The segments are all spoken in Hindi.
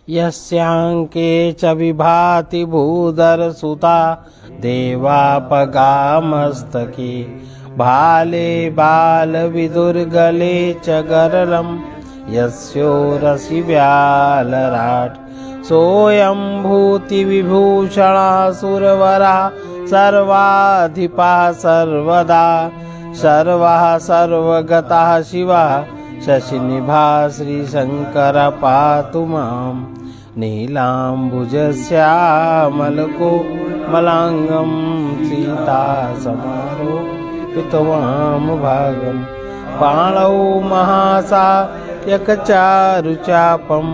यस्यांके च विभाति भूधर सुता देवापगामस्तके भाले बाल विदुर्गले च गरलम यस्योरसि व्यालराट सोऽयं भूति विभूषणा सुरवरा सर्वाधिपा सर्वदा सर्वः सर्वगतः शिवः शशिनिभा श्रीशंकर पातु माम् नीलाम्बुजश्यामलकोमलाङ्गं सीता समारोपितवाम भागं पाणौ महासायकचारुचापं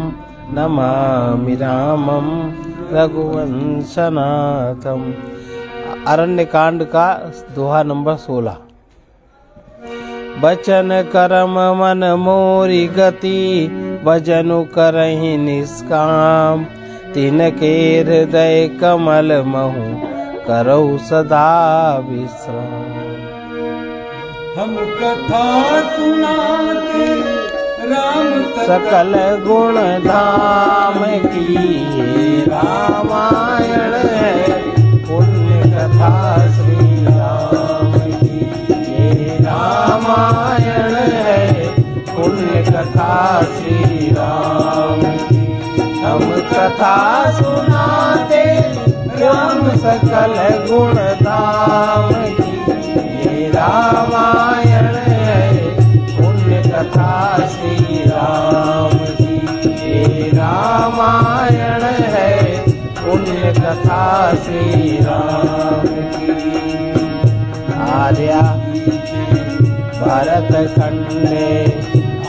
नमामि रामं रघुवंशनाथम। अरण्य कांड का दोहा नंबर 16। बचन करम मन मोरी गति भजनु करहि निष्काम तिनके हृदय कमल महु करौ सदा विश्राम। हम कथा सुनाते राम सकल गुण धाम की रामायण है पुण्य कथा श्री राम की ये रामायण है पुण्य कथा श्री राम की। हम कथा सुनाते राम सकल गुण धाम की ये रामायण है पुण्य कथा श्री राम की ये रामायण है पुण्य कथा श्री राम की। आर्या भरत खंडे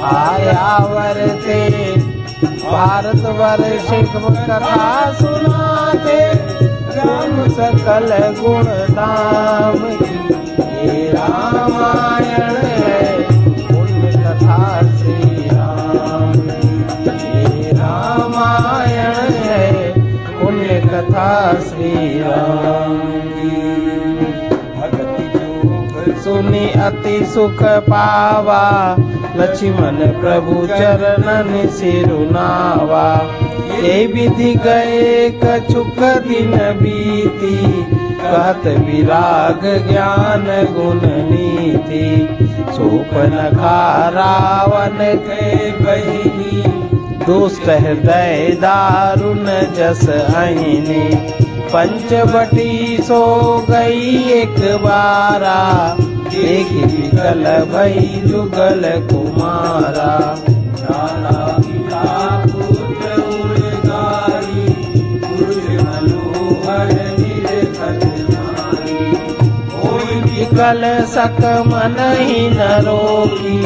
आर्यावर्ते भारत वर्ष कथा सुनाते राम सकल गुण धाम की ये रामायण है पुण्य कथा श्री राम की ये रामायण है पुण्य कथा श्री राम की। सुनि अति सुख पावा लक्ष्मण प्रभु चरणन सिरुनावा ये विधि गए कछुक दिन बीती कहत विराग ज्ञान गुण नीति सोपन रावण के बहिनी दुष्ट हृदय दारुण जस अहिनी पंचवटी सो गई एक बारा एक विकल भई जुगल कुमारा राणा पिता पुत्र उर्गारी पुरुष मनोहर निरखत नारी कोई विकल सक मन ही न रोकी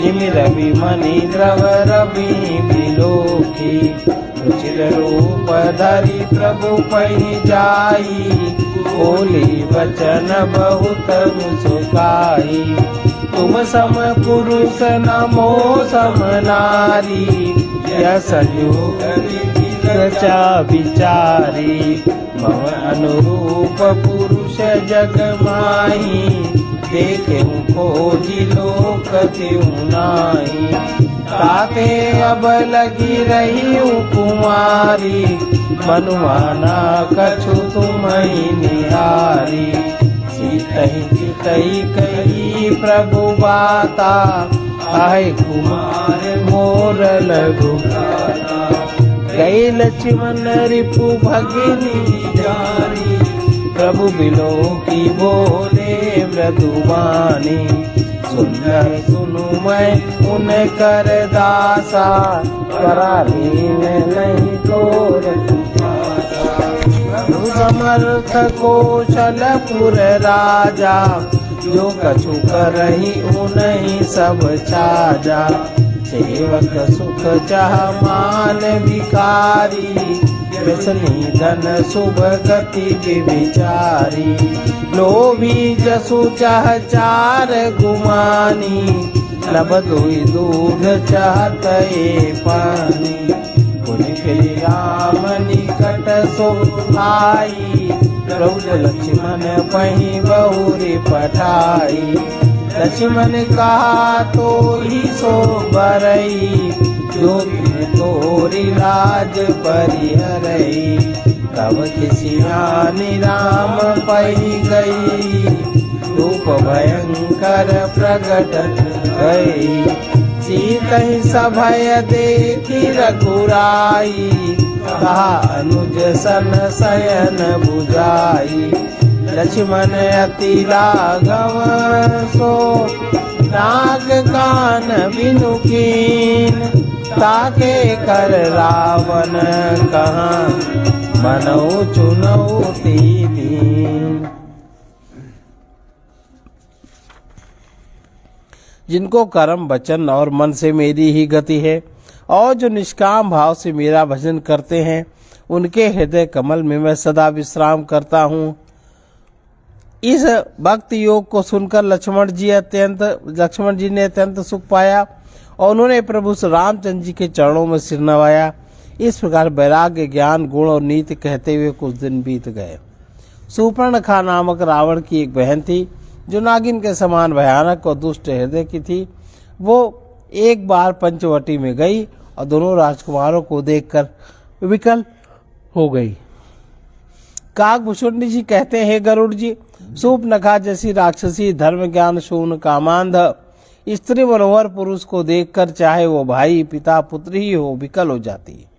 निमिर विमनि द्रव रवि बिलोकी उचित रूप धरि प्रभु पहि जाई बोली वचन बहुत मुस्काई तुम सम पुरुष नमो सम नारी यह संयोग रचा विचारी मम अनुरूप पुरुष जग माही देखे खोजी लोक त्यों नाही ताते अब लगी रही कुमारी मनुआना कछु तुम्हि निहारी सीतहि चितहि कही प्रभु बाता आए कुमार मोर लघु गई लक्ष्मण रिपु भगिनी जानी प्रभु बिलो की बोले मृदुवानी सुंदर सुनु मैं उन कर दासा करालीन नहीं तोर समर्थ कौशलपुर राजा जो कछु करही उन्हीं सब छाजा सेवक सुख चाह मान भिकारी व्यसनी धन शुभ गति विचारी लोभी जसु चाह चार गुमानी लब दुई दूध चाहत पानी पुनि फिर राम निकट सो आई प्रभु लक्ष्मण पही बहुरी पठाई लक्ष्मण कहा तो ही सो बरई जो तिन तोरी लाज परिहरई, तब किसियानी राम पई गई, रूप भयंकर प्रगटत गई। सीतहि सभय देखी रघुराई, कहा अनुज सन शयन बुझाई। लक्ष्मण अति लाघव सो, नाग कान बिनु कीन, ताके कर रावण कहाँ, मनऊ चुनौती दीन। जिनको कर्म वचन और मन से मेरी ही गति है, और जो निष्काम भाव से मेरा भजन करते हैं, उनके हृदय कमल में मैं सदा विश्राम करता हूँ। इस भक्ति योग को सुनकर लक्ष्मण जी ने अत्यंत सुख पाया और उन्होंने प्रभु श्री रामचंद्र जी के चरणों में सिर नवाया। इस प्रकार वैराग्य ज्ञान गुण और नीति कहते हुए कुछ दिन बीत गए। सुपर्णखा नामक रावण की एक बहन थी, जो नागिन के समान भयानक और दुष्ट हृदय की थी। वो एक बार पंचवटी में गई और दोनों राजकुमारों को देखकर विकल हो गई। काकभूषुंडी जी कहते हैं, गरुड़ जी, सुपर्णखा जैसी राक्षसी, धर्म ज्ञान शून्य कामांध स्त्री मनोहर पुरुष को देखकर चाहे वो भाई पिता पुत्र ही हो, विकल हो जाती है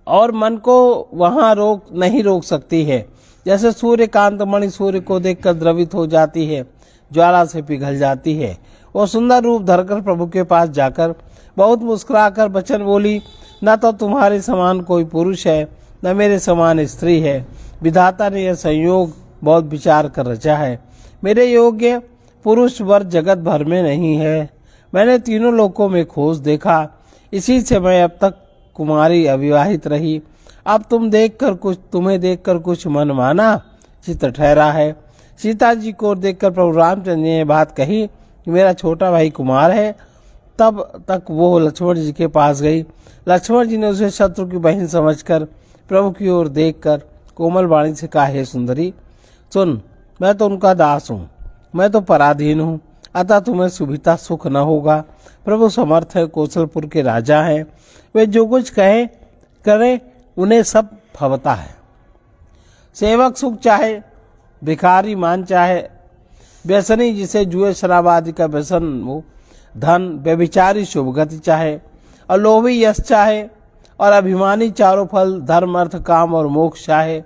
और मन को वहां नहीं रोक सकती है। जैसे सूर्यकांत मणि सूर्य को देखकर द्रवित हो जाती है, ज्वाला से पिघल जाती है। वो सुंदर रूप धरकर प्रभु के पास जाकर बहुत मुस्कुराकर वचन बोली, न तो तुम्हारे समान कोई पुरुष है, न मेरे समान स्त्री है। विधाता ने यह संयोग बहुत विचार कर रचा है। मेरे योग्य पुरुष वर जगत भर में नहीं है। मैंने तीनों लोकों में खोज देखा, इसी से मैं अब तक कुमारी अविवाहित रही। अब तुम्हें देखकर कुछ मन माना चित्त ठहरा है। सीता जी को देखकर प्रभु रामचंद्र ने बात कही कि मेरा छोटा भाई कुमार है। तब तक वो लक्ष्मण जी के पास गई। लक्ष्मण जी ने उसे शत्रु की बहन समझकर प्रभु की ओर देखकर कोमल वाणी से कहा, हे सुंदरी, सुन, मैं तो उनका दास हूँ, मैं तो पराधीन हूँ, अतः तुम्हें सुविधा सुख न होगा। प्रभु समर्थ है, कौशलपुर के राजा हैं, वे जो कुछ करे उन्हें सब फबता है। सेवक सुख चाहे, भिखारी मान चाहे, व्यसनी जिसे जुए शराब आदि का व्यसन हो, धन व्यभिचारी शुभ गति चाहे, और लोभी यश चाहे, और अभिमानी चारों फल धर्म अर्थ काम और मोक्ष चाहे,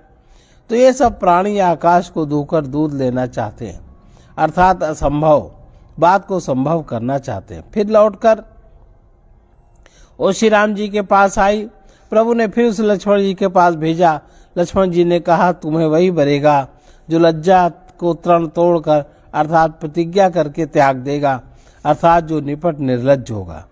तो ये सब प्राणी आकाश को धोकर दूध लेना चाहते हैं, अर्थात असंभव बात को संभव करना चाहते हैं। फिर लौटकर वो श्री राम जी के पास आई। प्रभु ने फिर उस लक्ष्मण जी के पास भेजा। लक्ष्मण जी ने कहा, तुम्हें वही बरेगा जो लज्जा को तृण तोड़कर अर्थात प्रतिज्ञा करके त्याग देगा, अर्थात जो निपट निर्लज्ज होगा।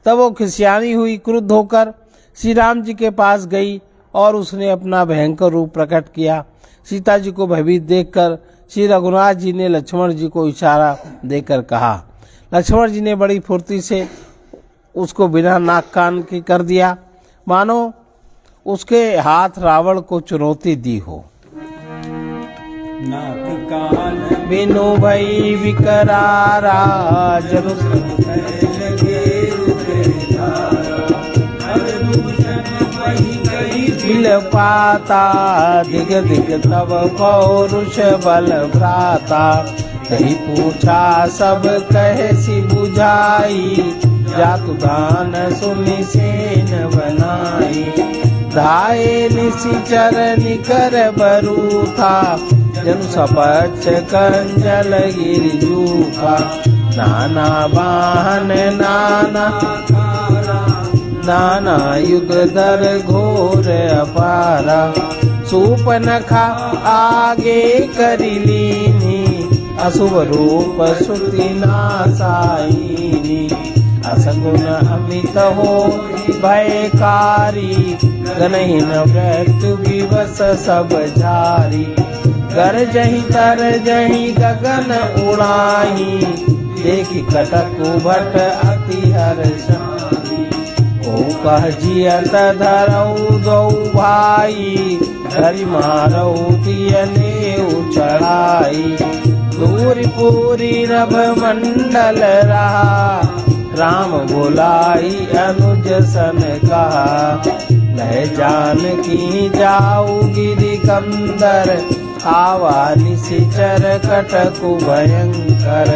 तब वो खिसियानी हुई, क्रुद्ध होकर श्री राम जी के पास गई और उसने अपना भयंकर रूप प्रकट किया। सीता जी को भयभीत देखकर श्री रघुनाथ जी ने लक्ष्मण जी को इशारा देकर कहा। लक्ष्मण जी ने बड़ी फुर्ती से उसको बिना नाक कान के कर दिया, मानो उसके हाथ रावण को चुनौती दी हो। नाक कान बिनु भई विकरारा, जनु बिल पाता, दिग दिग तब पौरुष बल भ्राता। कही पूछा सब कहसी बुझाई, जातु दान सुनि सेन बनाई। धाये निशिचर निकर बरूथा, जनु सपच्छ कंजल गिरिजूखा। नाना वाहन नाना युग दर घोर अपारा। सूपनखा आगे करी लीनी, अशुभ रूप श्रुति नासाइनी। असगुन अमित हो भयकारी, गनहीन मृत्यु विवश सब झारी। गरजहि तरजहि गगन उड़ाही, देखि कटक भट अति हर्षाई। ओ कह जियत धरऊ दो भाई, धरि मारऊ तियने चढ़ाई। दूर पूरी नभ मंडल रहा, राम बोलाई अनुज सन कहा, लह जानकी जाऊ गिरि कंदर, आवा निशिचर कटकु भयंकर।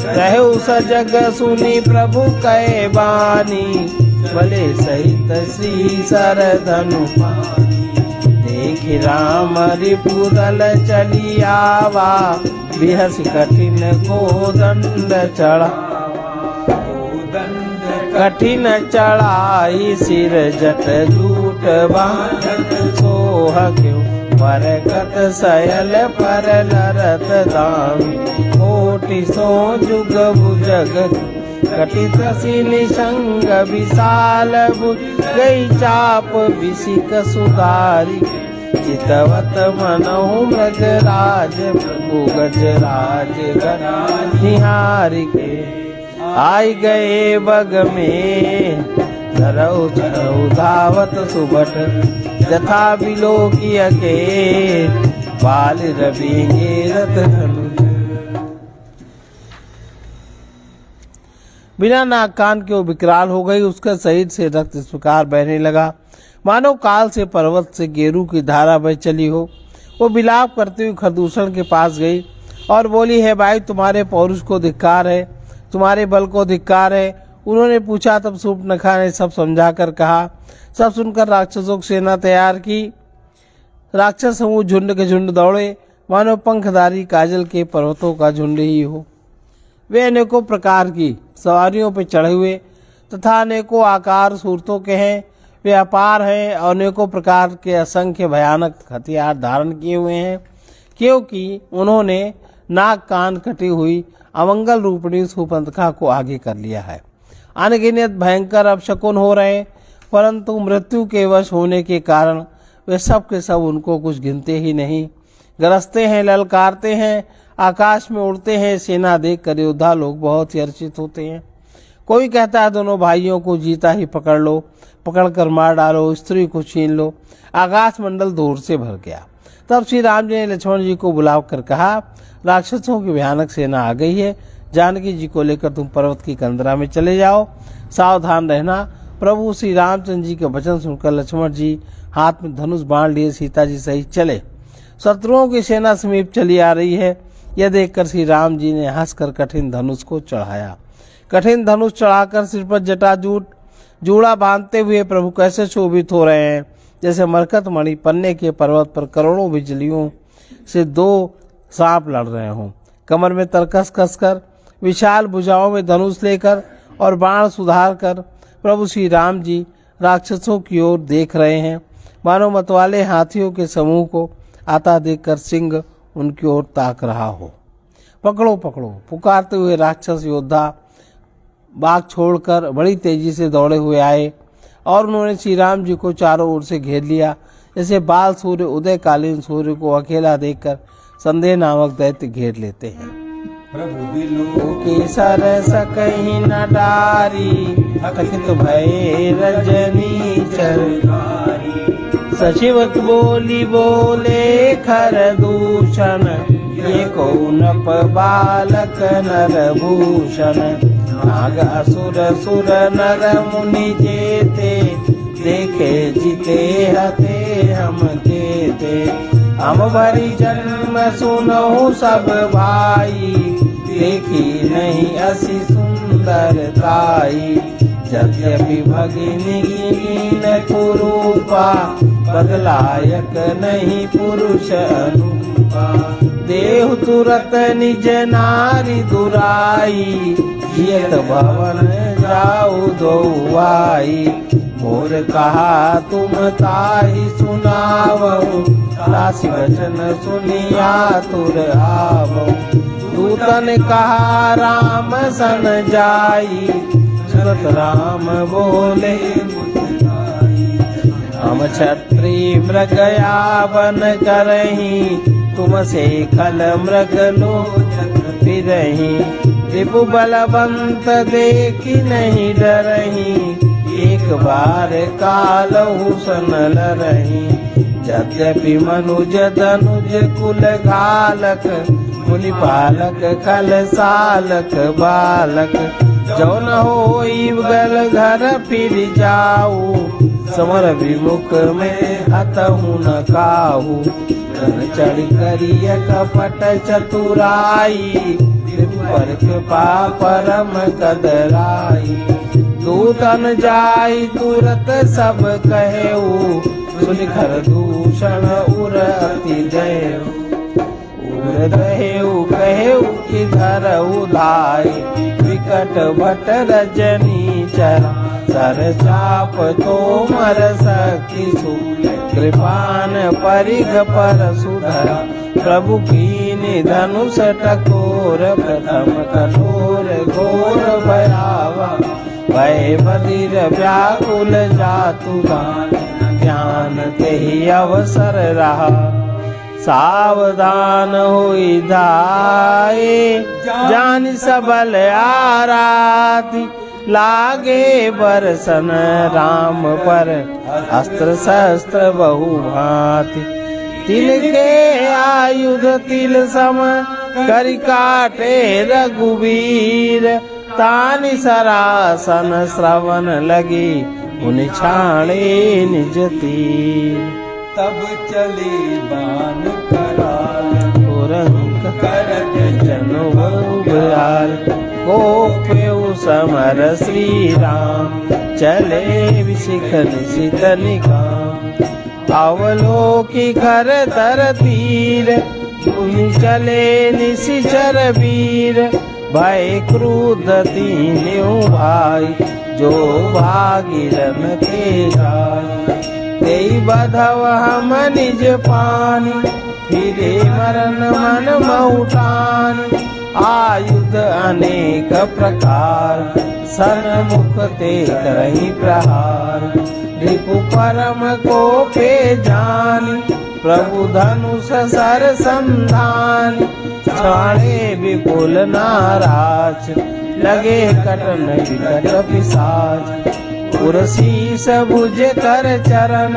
रहु सजग सुनी प्रभु कै बानी, भले सहित श्री सरधनु पानी। देख राम रिपुदल चली आवा, बिहस कठिन को दंड चढ़ा। कठिन चढ़ाई सिर जट जूट बांधत, सोह क्यों परगत सयल पर नरत दामी। कोटि सो जुग भुजग कटित सिनि संग, विशाल भुज गई चाप विसिक सुधारी। चितवत मनहु मृगराज, प्रभु गजराज निहारि के। आई गए बग में धरऊ धरऊ धावत सुबट, जथा बिलोकिय के बाल रवि रथ धनुष। बिना नाक कान के वो विकराल हो गई, उसके शरीर से रक्त इस प्रकार बहने लगा मानो काल से पर्वत से गेरू की धारा बह चली हो। वो विलाप करते हुए खरदूषण के पास गई और बोली, है भाई तुम्हारे पौरुष को धिक्कार है, तुम्हारे बल को धिक्कार है। उन्होंने पूछा, तब शूर्पणखा ने सब समझाकर कहा। सब सुनकर राक्षसों की सेना तैयार की। राक्षस समूह झुंड के झुंड दौड़े, मानो पंखधारी काजल के पर्वतों का झुंड ही हो। वे अनेकों प्रकार की सवारियों पर चढ़े हुए तथा अनेकों आकार सूरतों के हैं। वे अपार हैं और अनेकों प्रकार के असंख्य भयानक हथियार धारण किए हुए हैं, क्योंकि उन्होंने नाक कान कटी हुई अमंगल रूपणी शूर्पणखा को आगे कर लिया है। अनगिनत भयंकर अपशकुन हो रहे, परंतु मृत्यु के वश होने के कारण वे सब के सब उनको कुछ गिनते ही नहीं। गरजते हैं, ललकारते हैं, आकाश में उड़ते हैं। सेना देखकर योद्धा लोग बहुत ही हर्षित होते हैं। कोई कहता है, दोनों भाइयों को जीता ही पकड़ लो, पकड़कर मार डालो, स्त्री को छीन लो। आकाश मंडल दूर से भर गया। तब श्री राम जी ने लक्ष्मण जी को बुलाकर कहा, राक्षसों की भयानक सेना आ गई है, जानकी जी को लेकर तुम पर्वत की कंदरा में चले जाओ, सावधान रहना। प्रभु श्री रामचंद्र जी के वचन सुनकर लक्ष्मण जी हाथ में धनुष बाण लिए सीता जी सहित चले। शत्रुओं की सेना समीप चली आ रही है, यह देखकर श्री राम जी ने हंसकर कठिन धनुष को चढ़ाया। कठिन धनुष चढ़ाकर सिर पर जटाजूट जूड़ा बांधते हुए प्रभु कैसे शोभित हो रहे हैं, जैसे मरकत मणि पन्ने के पर्वत पर करोड़ों बिजलियों से दो सांप लड़ रहे हों। कमर में तरकस कसकर, विशाल भुजाओं में धनुष लेकर और बाण सुधार कर प्रभु श्री राम जी राक्षसों की ओर देख रहे हैं, मानो मतवाले हाथियों के समूह को आता देखकर सिंह उनकी ओर ताक रहा हो। पकड़ो पकड़ो पुकारते हुए राक्षस योद्धा बाग छोड़कर बड़ी तेजी से दौड़े हुए आए और उन्होंने श्री राम जी को चारों ओर से घेर लिया, जैसे बाल सूर्य उदयकालीन सूर्य को अकेला देखकर संदेह नामक दैत्य घेर लेते हैं। प्रभु की सरस कहीं न डारी, थकित भय रजनी चरकारी। सचिव बोली बोले खर दूषण, ये कौन बालक नर भूषण। नाग असुर सुर नर मुनि जेते, देखे जीते हते हम केते। हम भरी जन्म सुनो सब भाई, देखी नहीं असी सुंदरताई। यद्यपि भगिनी कीन कुरूपा, बदलायक नहीं पुरुष अनुपा। देहु तुरत निज नारी दुराई, जियत भवन जाऊ दोवाई। मोर कहा तुम ताहि सुनावहु, दासी वचन सुनिया तुर आवहु। दूतन कहा राम सन जाई, सुरत राम बोले हम क्षत्रिय मृग यावन करही। तुम से खल मृग लोचन फिरही, रिपु बलवंत देखी नहीं डरही। एक बार कालहु सन लरही, यद्यपि मनुज धनुज कुल घालक। मुनि पालक खल सालक बालक, जो न होई गल घर फिर जाऊ, समर विमुख में हतहु न काहू। तन चढ़ करिय कपट चतुराई, पर कृपा परम कदराई। दूतन जाई तुरत सब कहेऊ, सुनिखर दूषण उर अति दयऊ। उर दहेऊ कहेऊ कि धर उधाई, विकट भट रजनी चरा। सर चाप तोमर शक्ति सु, कृपान परिघ पर सुधरा। प्रभु कीनि धनुष टकोर, प्रथम कठोर घोर भयावा। भय बधिर व्याकुल जातु गान, ज्ञान तेहि अवसर रहा। सावधान होई धाये, जानि सबल आराती। लागे बरसन राम पर, अस्त्र शस्त्र बहु भांति। तिल के आयुध तिल सम, करि काटे रघुवीर। तानि सरासन श्रवण लगी, उन छाणे निज तीर। तब चले बाण कराल, तुरंत करत जनु बहु। गोप्यु समर श्री राम, चले विशिख निशित निकाम। अवलोकी घर तर तीर, मुनि चले निशिचर वीर। भय क्रुद्ध तीन्यों भाई, जो भागीरन के जाय। तेई बधव हम निज पानी, फिरे मरण मन मऊठान। आयुध अनेक प्रकार, सन्मुख ते करहि प्रहार। रिपु परम कोपे जानि, प्रभु धनुष सर संधानि। छाणे विपुल नाराज, लगे कटन विकट पिशाच। उर्शीस भुज कर चरण,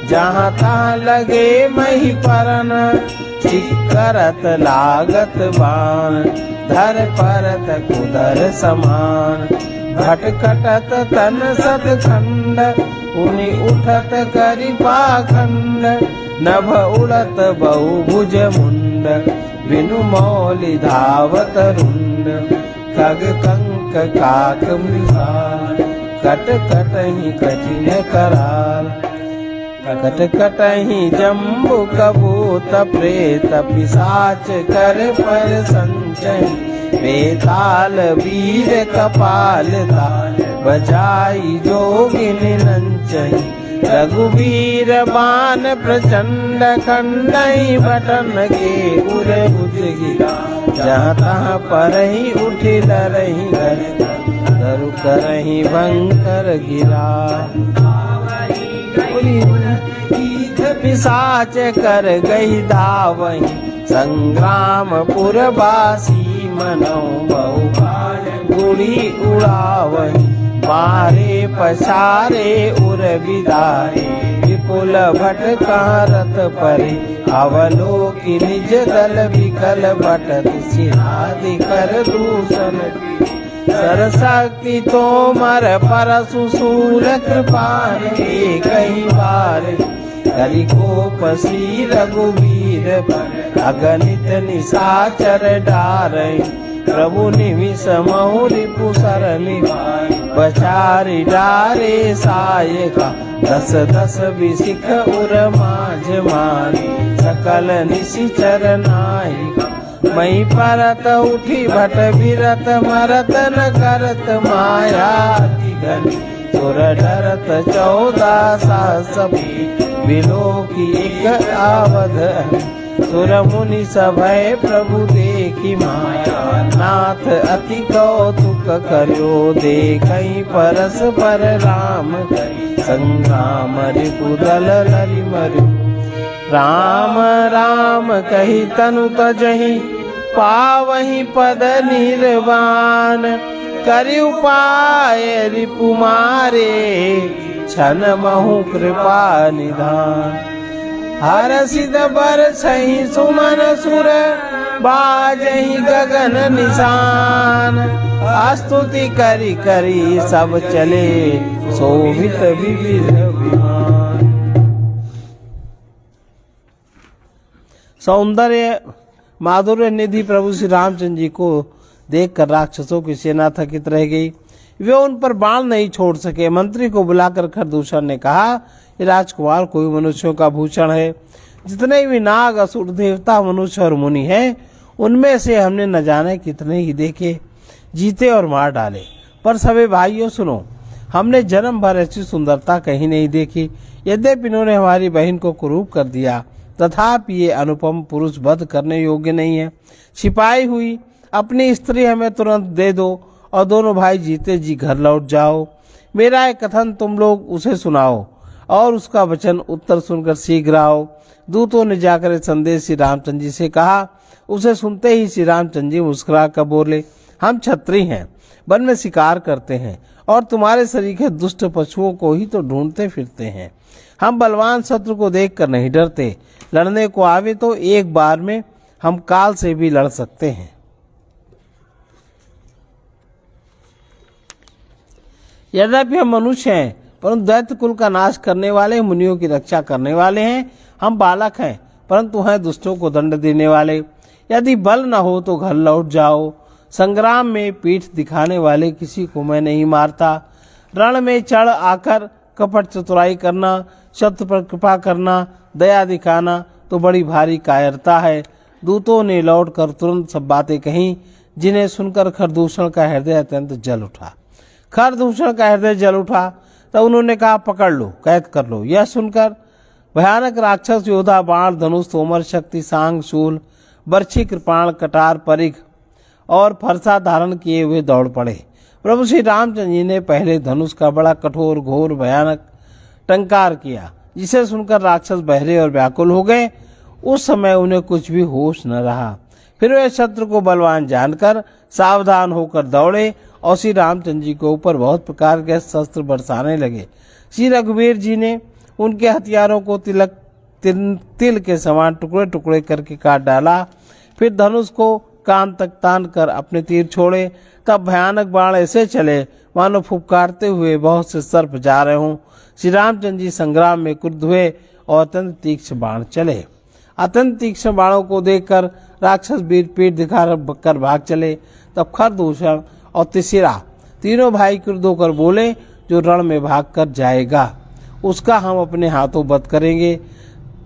जहाँ तहाँ लगे मही परन। चिकरत लागत बाण, धर परत कुदर समान। भटकटत तन सतखंड, उनि उठत करि पाखंड। नभ उड़त बहुभुज मुंड, बिनु मौलि धावत रुंड। खग कंक काक मृगाल, कट कटहि कठिन कराल। कट कटहि जम्बु कबूत प्रेत, पिशाच कर पर संचय। बेताल वीर कपाल ताल, बजाई जोगिनि नंचई। रघुवीर बाण प्रचंड, खंडई बटन के उर भुज गिरा। जहाँ तहाँ परहि उठि डरहि धरु करहि भंकर गिरा। पिशाच कर गई धावहि, संग्रामपुर बासी मनौ बहु। गुड़ी उड़ावहि, मारे पछारे उर विदारे। विपुल भट कारत परे, अवलोकि निज दल विकल भटत। सिरादि कर दूषण, सरशक्ति तोमर परशु शूल। कृपान कई बार, करि कोप श्री रघुवीर पर। अगणित निशाचर डारै, प्रभु निमिष महु रिपु सरनि। बचारि डारे सायका, दस दस बिसिख उर माझ मारी। सकल निशिचर नायिका, मई परत उठी भट बिरत। मरत न करत माया अति घनी, सुर डरत 14 सहस। बिलोकी एक आवध, सुर मुनि सभय प्रभु देखी माया। नाथ अति कौतुक कर्यो, देखई परस्पर राम। संग्राम रिपुदल लरि मरु, राम राम कही तनु तजहि। पावहि पद निर्वाण, करि उपाय रिपु मारे। छन महु कृपा निधान, हर सिद बर सही सुमन सुर। बाजहि गगन निशान। स्तुति करी करी सब चले, शोभित विविध विमान। सौंदर्य माधुर्य निधि प्रभु श्री रामचंद्र जी को देखकर राक्षसों की सेना थकित रह गई। वे उन पर बाण नहीं छोड़ सके। मंत्री को बुलाकर खरदूषण ने कहा, ये राजकुमार कोई मनुष्यों का भूषण है। जितने भी नाग असुर देवता मनुष्य और मुनि हैं, उनमें से हमने न जाने कितने ही देखे, जीते और मार डाले। पर सभी भाइयों सुनो, हमने जन्म भर ऐसी सुंदरता कहीं नहीं देखी। यद्यपि इन्होंने हमारी बहन को कुरूप कर दिया, तथापि ये अनुपम पुरुष वध करने योग्य नहीं है। छिपाई हुई अपनी स्त्री हमें तुरंत दे दो और दोनों भाई जीते जी घर लौट जाओ। मेरा एक कथन तुम लोग उसे सुनाओ और उसका वचन उत्तर सुनकर शीघ्र आओ। दूतों ने जाकर संदेश श्री रामचंद्र जी से कहा। उसे सुनते ही श्री रामचंद्र जी मुस्कुरा कर बोले, हम क्षत्रिय हैं, वन में शिकार करते हैं और तुम्हारे सरीखे दुष्ट पशुओं को ही तो ढूंढते फिरते हैं। हम बलवान शत्रु को देखकर नहीं डरते। लड़ने को आवे तो एक बार में हम काल से भी लड़ सकते हैं। यद्यपि हम मनुष्य हैं, परंतु दैत्य कुल का नाश करने वाले, मुनियों की रक्षा करने वाले हैं। हम बालक हैं, परंतु हैं दुष्टों को दंड देने वाले। यदि बल न हो तो घर लौट जाओ। संग्राम में पीठ दिखाने वाले किसी को मैं नहीं मारता। रण में चढ़ आकर कपट चतुराई करना, शत्रु पर कृपा करना, दया दिखाना तो बड़ी भारी कायरता है। दूतों ने लौटकर तुरंत सब बातें कहीं, जिन्हें सुनकर खरदूषण का हृदय अत्यंत जल उठा। खरदूषण का हृदय जल उठा तब उन्होंने कहा, पकड़ लो, कैद कर लो। यह सुनकर भयानक राक्षस योद्धा बाण, धनुष, तोमर, शक्ति, सांग, शूल, बर्छी, कृपाण, कटार, परिघ और फरसा धारण किए हुए दौड़ पड़े। प्रभु श्री रामचंद्र जी ने पहले धनुष का बड़ा कठोर घोर भयानक टंकार किया, जिसे सुनकर राक्षस बहरे और व्याकुल हो गए। उस समय उन्हें कुछ भी होश न रहा। फिर वे शत्रु को बलवान जानकर सावधान होकर दौड़े और श्री रामचंद्र जी के ऊपर बहुत प्रकार के शस्त्र बरसाने लगे। श्री रघुवीर जी ने उनके हथियारों को तिल के समान टुकड़े टुकड़े करके काट डाला। फिर धनुष को कान तक तान कर अपने तीर छोड़े। तब भयानक बाण ऐसे चले मानो फुफकारते हुए बहुत से सर्प जा रहे हों। श्री रामचंद्र जी संग्राम में क्रुद्ध हुए और अत्यंत तीक्ष्ण बाण चले। अत्यंत तीक्ष्ण बाणों को देखकर राक्षस वीर पीठ दिखाकर भाग चले। तब खरदूषण और तिसिरा तीनों भाई क्रुद्ध होकर बोले, जो रण में भाग कर जाएगा उसका हम अपने हाथों वध करेंगे।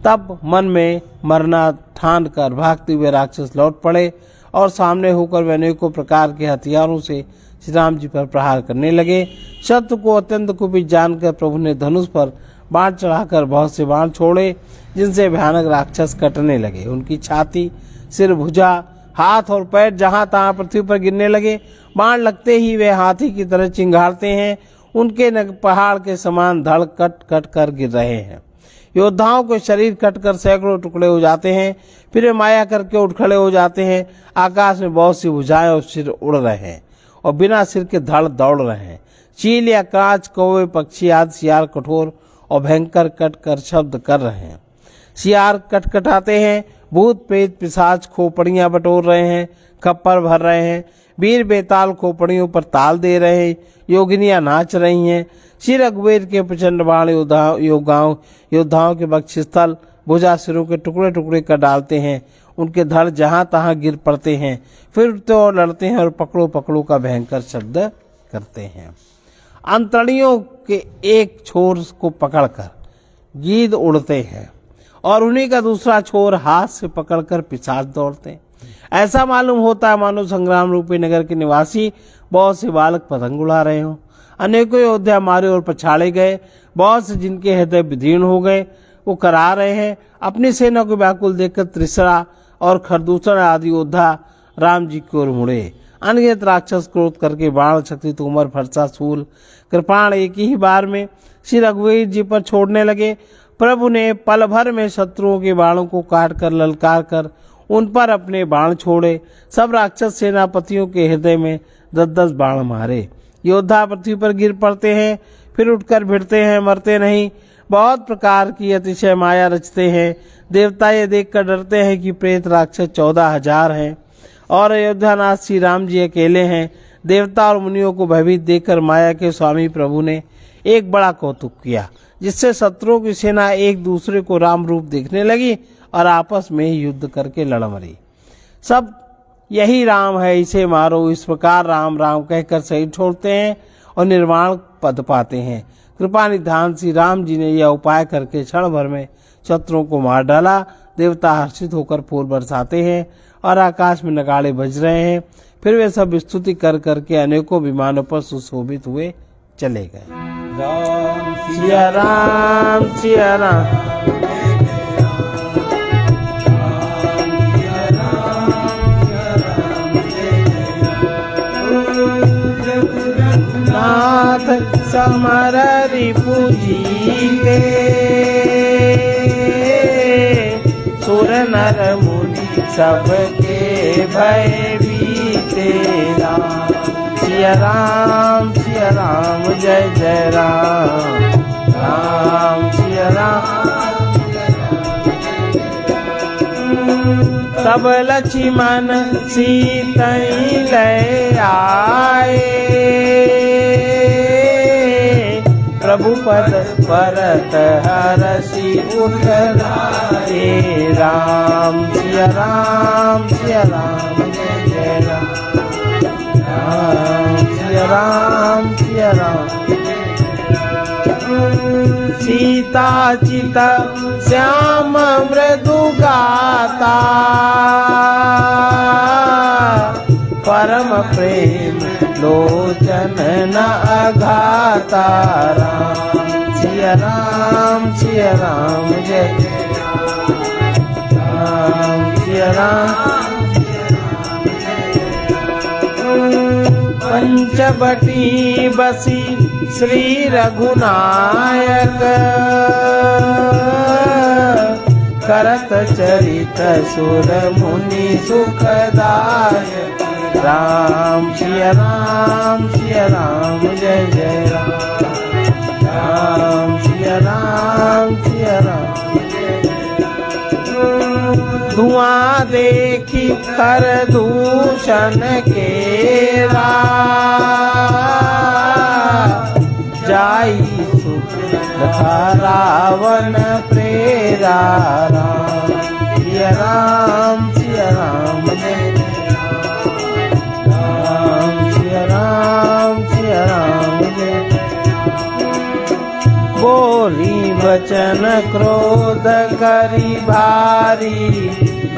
तब मन में मरना ठान कर भागते हुए राक्षस लौट पड़े और सामने होकर वे अनेकों प्रकार के हथियारों से श्री राम जी पर प्रहार करने लगे। शत्रु को अत्यंत कुपित जानकर प्रभु ने धनुष पर बाण चढ़ाकर बहुत से बाण छोड़े, जिनसे भयानक राक्षस कटने लगे। उनकी छाती, सिर, भुजा, हाथ और पैर जहां तहां पृथ्वी पर गिरने लगे। बाण लगते ही वे हाथी की तरह चिंगारते हैं। उनके नग पहाड़ के समान धड़ कट कट कर गिर रहे हैं। योद्धाओं के शरीर कटकर सैकड़ों टुकड़े हो जाते हैं। फिर वे माया करके उठ खड़े हो जाते हैं। आकाश में बहुत सी भुजाएं और सिर उड़ रहे हैं और बिना सिर के धड़ दौड़ रहे हैं। चील या कांच, कौवे, पक्षी आदि सियार कठोर और भयंकर कट कर शब्द कर रहे हैं। सियार कटकटाते हैं। भूत प्रेत पिशाच खोपड़ियां बटोर रहे हैं, खप्पर भर रहे हैं। वीर बेताल खोपड़ियों पर ताल दे रहे हैं। योगिनियां नाच रही हैं। श्री रघुवीर के प्रचंड बाण योद्धाओं के बक्षस्थल, भुजा, सिरों के टुकड़े टुकड़े कर डालते हैं। उनके धड़ जहां तहां गिर पड़ते हैं। फिर उठते और लड़ते हैं और पकड़ो पकड़ो का भयंकर शब्द करते हैं। अंतड़ियों के एक छोर को पकड़कर गीद उड़ते हैं और उन्हीं का दूसरा छोर हाथ से पकड़कर पिशाच दौड़ते हैं। ऐसा मालूम होता है मानो संग्राम रूपी नगर के निवासी बहुत से बालक पतंग उड़ा रहे हों। अनेकों योद्धा मारे और पछाड़े गए। बहुत से जिनके हृदय विदीर्ण हो गए वो करा रहे हैं। अपनी सेना को व्याकुल देखकर त्रिसरा और खरदूषण आदि योद्धा राम जी की ओर मुड़े। अनगिनत राक्षस क्रोध करके बाण, शक्ति, तोमर, फरसा, शूल, कृपाण एक ही बार में श्री रघुवीर जी पर छोड़ने लगे। प्रभु ने पल भर में शत्रुओं के बाणों को काट कर ललकार कर उन पर अपने बाण छोड़े। सब राक्षस सेनापतियों के हृदय में 10-10 बाण मारे। योद्धा पृथ्वी पर गिर पड़ते हैं, फिर उठकर भिड़ते हैं, मरते नहीं। बहुत प्रकार की अतिशय माया रचते हैं। देवता ये देखकर डरते हैं कि प्रेत राक्षस 14,000 हैं और अयोध्यानाथ श्री राम जी अकेले हैं। देवता और मुनियों को भयभीत देखकर माया के स्वामी प्रभु ने एक बड़ा कौतुक किया, जिससे शत्रुओं की सेना एक दूसरे को राम रूप देखने लगी और आपस में ही युद्ध करके लड़ मरी। सब यही राम है, इसे मारो, इस प्रकार राम राम कहकर शरीर छोड़ते हैं और निर्वाण पद पाते हैं। कृपा निधान श्री राम जी ने यह उपाय करके क्षण भर में शत्रुओं को मार डाला। देवता हर्षित होकर फूल बरसाते हैं और आकाश में नगाड़े बज रहे हैं। फिर वे सब स्तुति कर करके अनेकों विमानों पर सुशोभित हुए चले गए। राम सिया राम सिया राम, नाथ समर रिपु जीते, सुर नर मुनि सबके भय बीते। राम सिया राम जय जय राम, राम सिया राम। सब लक्ष्मण सीतई लय आए, प्रभु पद परत हरषि उठलाए। राम सिया राम जय जय राम, राम सिया राम। सीता चित श्याम मृदु गाता, परम प्रेम लोचन न अघाता। राम सिया राम जय राम सिया राम। पंचवटी बसी श्री रघुनायक, करत चरित सुर मुनि सुखदायक। राम सिया राम जय जय राम, राम सिया राम धुआं देखी कर दूषण केरा, जाई सुख तथा रावण प्रेरा। राम सिया राम जय राम सिया राम जय। बोली वचन क्रोध करी भारी,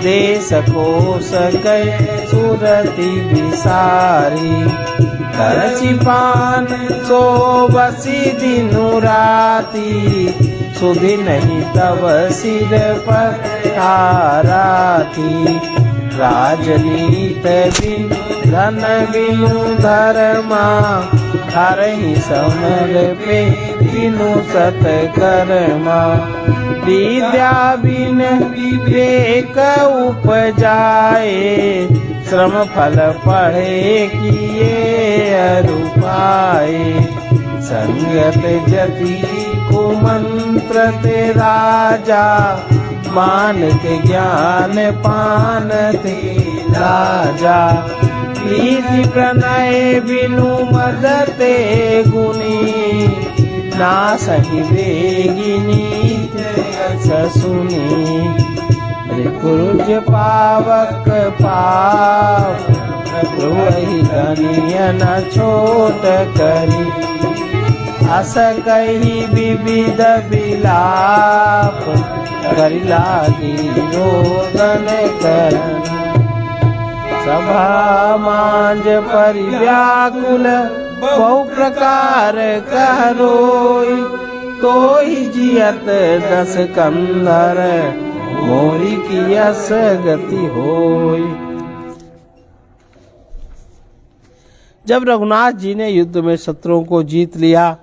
देश कोश गए सुरति विसारी। करछि पान सो बसी दिनु राती, सुधि नहीं तब सिर पर आराती। राजनीत बिनु धन बिनु धर्मा, हरहि समर पे बिनु सत्कर्मा। विद्या बिन विवेक उपजाए, श्रम फल पढ़े किए अरुपाए। संगत जति कुमंत्र ते राजा, मान के ज्ञान पान ते राजा। प्रीति प्रणय बिनु मद ते गुनी, नासहि वेगिनी ससुनी। रिपुरुष पावक पाप, वही गनिय न छोट करी। अस कही विविध विलाप, करि लागी रोदन करन। सभा मांझ परिव्याकुल, बहु प्रकार कह रोई। तोहि जियत 10 कंधर, मोरी की यस गति होई। जब रघुनाथ जी ने युद्ध में शत्रुओं को जीत लिया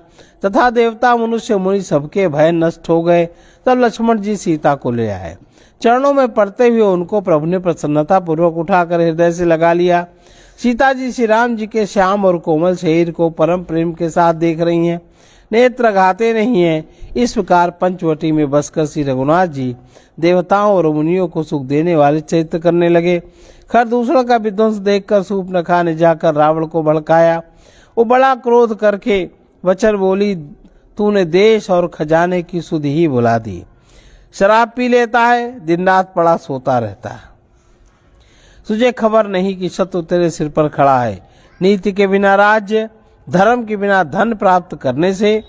तथा देवता मनुष्य मुनि सबके भय नष्ट हो गए, तब लक्ष्मण जी सीता को ले आए। चरणों में पड़ते हुए उनको प्रभु ने प्रसन्नता पूर्वक उठाकर हृदय से लगा लिया। सीता जी श्री राम जी के श्याम और कोमल शरीर को परम प्रेम के साथ देख रही हैं। नेत्र घाते नहीं है। इस प्रकार पंचवटी में बसकर श्री रघुनाथ जी देवताओं और मुनियों को सुख देने वाले चरित्र करने लगे। खरदूषण का विध्वंस देखकर शूर्पणखा ने जाकर रावण को भड़काया। वो बड़ा क्रोध करके वचन बोली, तूने देश और खजाने की सुध ही बुला दी। शराब पी लेता है, दिन रात पड़ा सोता रहता है। तुझे खबर नहीं कि शत्रु तेरे सिर पर खड़ा है। नीति के बिना राज्य, धर्म के बिना धन प्राप्त करने से,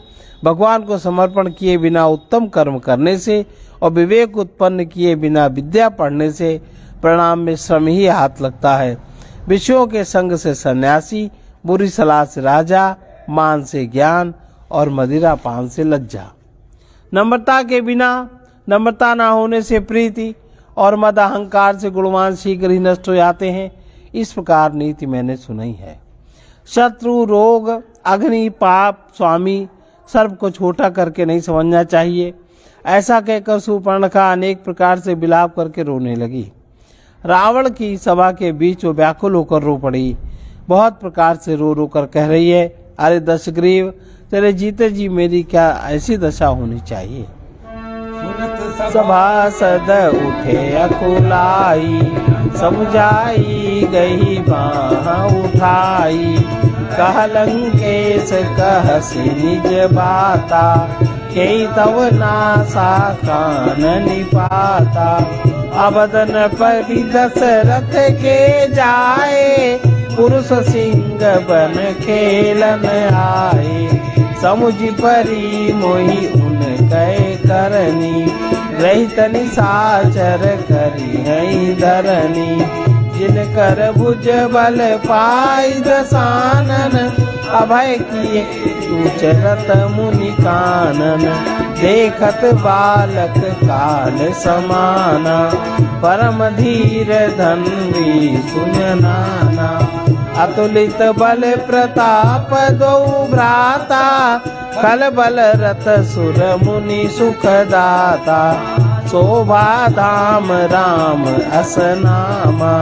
भगवान को समर्पण किए बिना उत्तम कर्म करने से और विवेक उत्पन्न किए बिना विद्या पढ़ने से परिणाम में श्रम ही हाथ लगता है। विषयों के संग से सन्यासी, बुरी सलाह से राजा, मान से ज्ञान और मदिरा पान से लज्जा। नम्रता के बिना, नम्रता ना होने से प्रीति और मद अहंकार से गुणवान शीघ्र ही नष्ट हो जाते हैं। इस प्रकार नीति मैंने सुनाई है। शत्रु, रोग, अग्नि, पाप, स्वामी सर्व को छोटा करके नहीं समझना चाहिए। ऐसा कहकर शूर्पणखा अनेक प्रकार से विलाप करके रोने लगी। रावण की सभा के बीच वो व्याकुल होकर रो पड़ी। बहुत प्रकार से रो रो कर कह रही है, अरे दशग्रीव, तेरे जीते जी मेरी क्या ऐसी दशा होनी चाहिए। सभासद उठे अकुलाई, समझाई गई बाह उठाई। कह लंकेश कहसी निज बाता, के तव नासा कान निपाता। अबदन परि दशरथ के जाए, पुरुष सिंह बन खेलन आए। समुझ परी मोहि उन कै करनी, रहित निशाचर करी है धरनी। जिनकर भुज बल पाई दसानन, अभय किए उचरत मुनि कानन। देखत बालक काल समाना, परम धीर धन्वी सुननाना। अतुलित बल प्रताप दो भ्राता, कल बल रत सुर मुनि सुखदाता। शोभा धाम राम असनामा,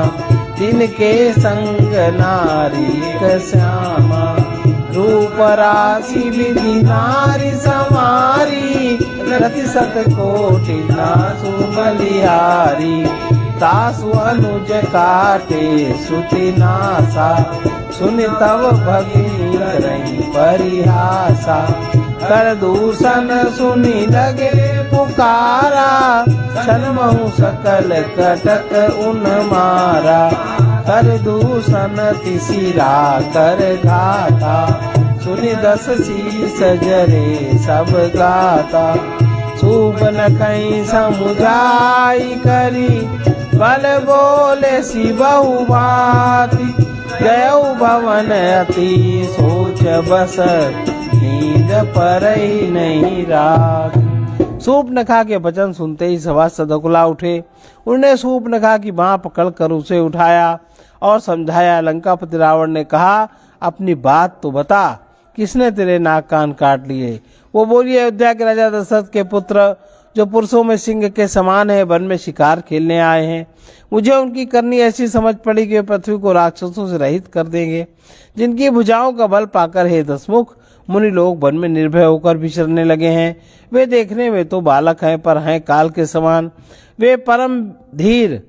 तिनके संग नारी श्यामा। रूप राशि विधि नारी समारी, रति सत कोटि नासु बलिहारी। तासु अनुज काटे सुति नासा, सुन तव भगिनी रही परिहासा। कर दूषण सुनी लगे पुकारा, छनमहु सकल कटक उन मारा। कर दूषण तिसिरा कर घाता, सुनि दस शीस जरे सब गाता। शूर्पणखा समुझाई करी, बल बोले सिबहु भांति। गयौ भवन अति सोच बस, नींद परई नहीं रात। शूर्पणखा के वचन सुनते ही सभासद अकुला उठे। उन्होंने शूर्पणखा की बांह पकड़कर उसे उठाया और समझाया। लंकापति रावण ने कहा, अपनी बात तो बता, किसने तेरे नाक कान काट लिए। वो बोली, अयोध्या के राजा दशरथ के पुत्र, जो पुरुषों में सिंह के समान है, वन में शिकार खेलने आए हैं। मुझे उनकी करनी ऐसी समझ पड़ी कि वे पृथ्वी को राक्षसों से रहित कर देंगे। जिनकी भुजाओं का बल पाकर हे दशमुख, मुनि लोग वन में निर्भय होकर विचरने लगे हैं। वे देखने में तो बालक हैं, पर हैं काल के समान। वे परम धीर,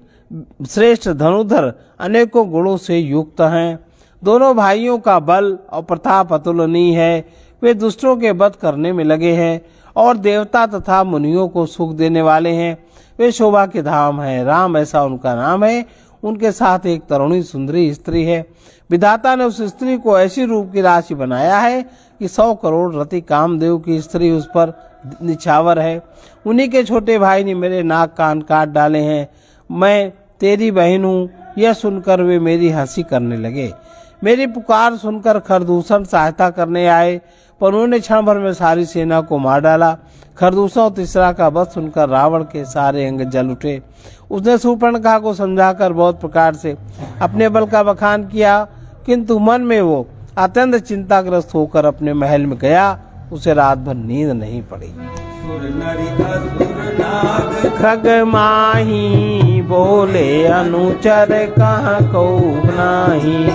श्रेष्ठ धनुधर, अनेकों गुणों से युक्त हैं। दोनों भाइयों का बल और प्रताप अतुलनीय है। वे दुष्टों के वध करने में लगे हैं और देवता तथा मुनियों को सुख देने वाले हैं। वे शोभा के धाम हैं, राम ऐसा उनका नाम है। उनके साथ एक तरुणी सुंदरी स्त्री है। विधाता ने उस स्त्री को ऐसी रूप की राशि बनाया है कि 100 करोड़ रति कामदेव की स्त्री उस पर निछावर है। उन्हीं के छोटे भाई ने मेरे नाक कान काट डाले हैं। मैं तेरी बहन हूँ, यह सुनकर वे मेरी हंसी करने लगे। मेरी पुकार सुनकर खरदूषण सहायता करने आए, पर उन्होंने क्षण भर में सारी सेना को मार डाला। खरदूषण और तीसरा का वध सुनकर रावण के सारे अंग जल उठे। उसने शूर्पणखा को समझाकर बहुत प्रकार से अपने बल का बखान किया, किंतु मन में वो अत्यंत चिंताग्रस्त होकर अपने महल में गया। उसे रात भर नींद नहीं पड़ी। खग माही बोले अनुचर कहाँ को नाही।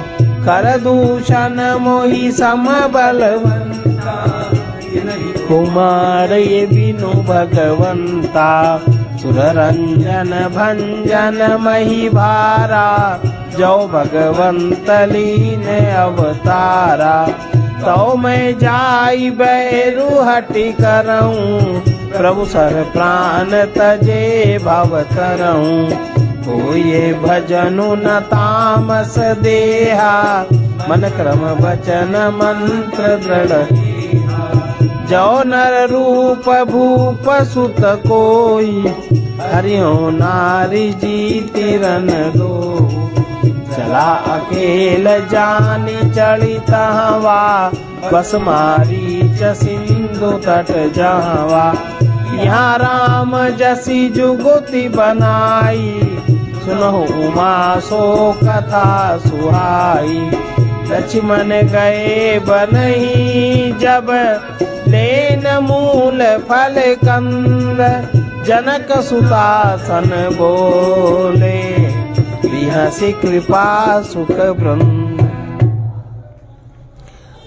खरदूषण मोहि समबलवंता, कुमार ये बिनु भगवंता, सुर रंजन भंजन मही भारा, जो भगवंत लीन अवतारा। तो मैं जाई बैरु हटि करऊं, प्रभु सर प्राण तजे भव तरऊं। कोई भजनु न तामस देहा, मन क्रम वचन मंत्र दृढ़। जो नर रूप भूप सुत कोई, हरियो नारी जीति रन दो। चला अकेल जानी चढ़ित हवा, बस मारीच सिंधु तट जावा। यहाँ राम जसी जुगुति बनाई, सुनहु उमा सो कथा सुहाई। लक्ष्मण गए बनही जब, लेन मूल फल कंद। जनक सुतासन बोले, बिहसी कृपा सुख वृंद।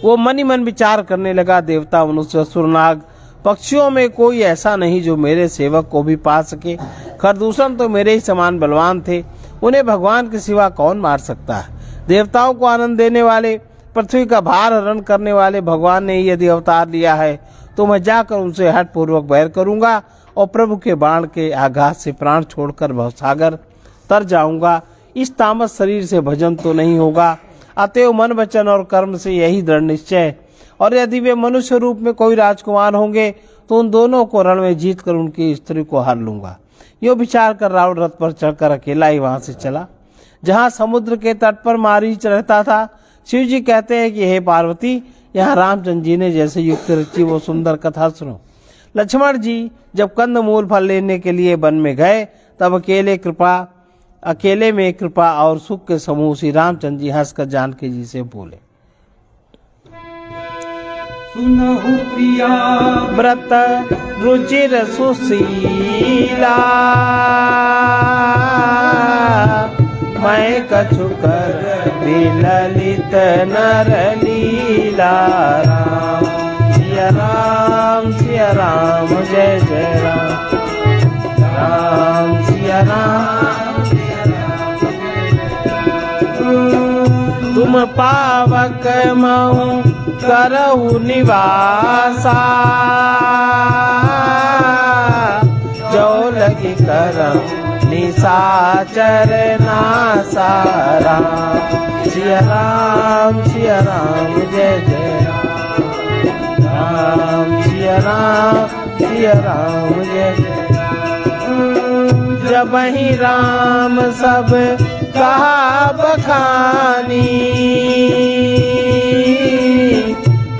वो मन ही मन विचार करने लगा, देवता मनुष्य असुर नाग पक्षियों में कोई ऐसा नहीं जो मेरे सेवक को भी पा सके। खरदूषण तो मेरे ही समान बलवान थे, उन्हें भगवान के सिवा कौन मार सकता है। देवताओं को आनंद देने वाले, पृथ्वी का भार हरण करने वाले भगवान ने यदि अवतार लिया है, तो मैं जाकर उनसे हठ पूर्वक बैर करूंगा और प्रभु के बाण के आघात से प्राण छोड़कर भवसागर तर जाऊंगा। इस तामस शरीर से भजन तो नहीं होगा। अतएव मन वचन और कर्म से यही दृढ़ निश्चय। और यदि वे मनुष्य रूप में कोई राजकुमार होंगे, तो उन दोनों को रण में जीत कर उनकी स्त्री को हार लूंगा। यो विचार कर रावण रथ पर चढ़कर अकेला ही वहां से चला, जहां समुद्र के तट पर मारीच रहता था। शिव जी कहते हैं कि हे पार्वती, यहाँ रामचंद्र जी ने जैसे युक्ति रची वो सुंदर कथा सुनो। लक्ष्मण जी जब कंद मूल फल लेने के लिए वन में गए, तब अकेले में कृपा और सुख के समूह श्री रामचंद्र जी हंसकर जानकी जी से बोले, सुनहु प्रिया व्रत रुचिर सुशीला, मैं कछु कर विललित नर लीला। राम सिया राम जय जय राम, राम सिया राम। तुम पावक महु करहु निवासा, जो लगी करम निशाचर नासा। राम सिया राम जय जय राम, राम सिया राम जय जय। जब ही राम सब कहा बखानी,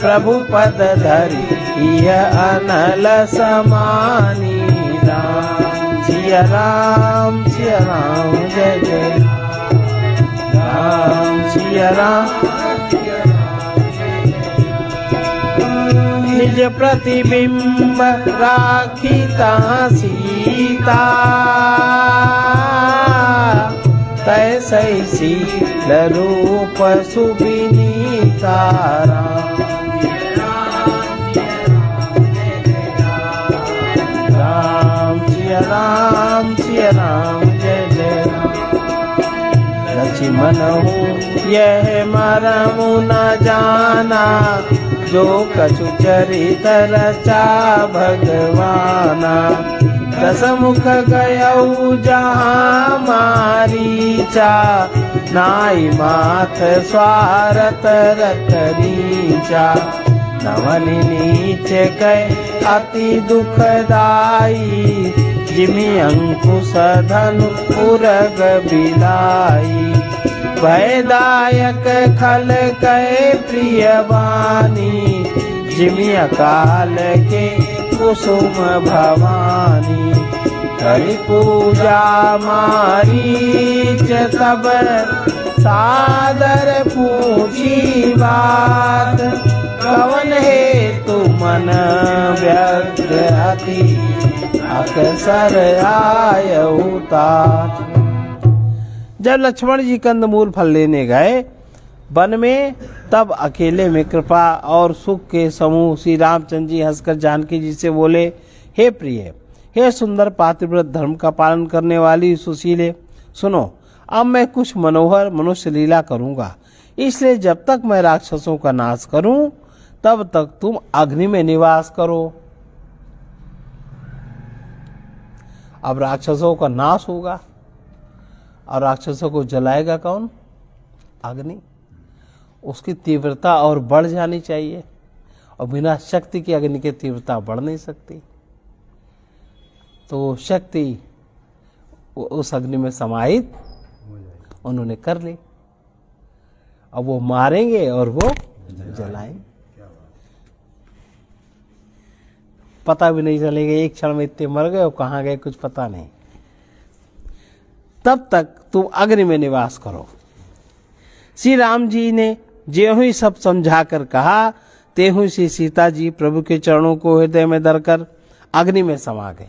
प्रभु पद धरी यह अनल समानी। राम सिया राम जय जय राम सिया राम। निज प्रतिबिंब राखी ता सीता, तैसे शील रूप सुविनीता। राम सिया राम जय जय राम। लक्ष्मण हूँ यह मरमु न जाना, जो कछु चरित रचा भगवाना। दस मुख गयऊ जहाँ मारीचा, नाई माथ स्वारत रत नीचा। नवनि नीच गए अति दुखदाई, जिमि अंकुश धनु उरग बिलाई। भयदायक खल कहे प्रिय वाणी, जिमि अकाल के कुसुम भवानी। हरि पूजा मारीच तब, सादर पूछी बात। कवन है तु मन व्यग्र अति, अक्सर आयऊ तात। जब लक्ष्मण जी कंदमूल फल लेने गए, वन में तब अकेले में कृपा और सुख के समूह श्री रामचंद्र जी हंसकर जानकी जी से बोले, हे प्रिय, हे सुंदर पातिव्रत धर्म का पालन करने वाली सुशीले, सुनो, अब मैं कुछ मनोहर मनुष्य लीला करूंगा, इसलिए जब तक मैं राक्षसों का नाश करूं तब तक तुम अग्नि में निवास करो। अब राक्षसों का नाश होगा और राक्षसों को जलाएगा कौन? अग्नि। उसकी तीव्रता और बढ़ जानी चाहिए, और बिना शक्ति की अग्नि की तीव्रता बढ़ नहीं सकती। तो शक्ति उस अग्नि में समाहित उन्होंने कर ली। अब वो मारेंगे और वो जलाएंगे, पता भी नहीं चलेगा, एक क्षण में इतने मर गए और कहाँ गए कुछ पता नहीं। तब तक तुम अग्नि में निवास करो। श्री राम जी ने ज्यों ही सब समझा कर कहा, त्यों ही श्री सीता जी प्रभु के चरणों को हृदय में धरकर अग्नि में समा गए।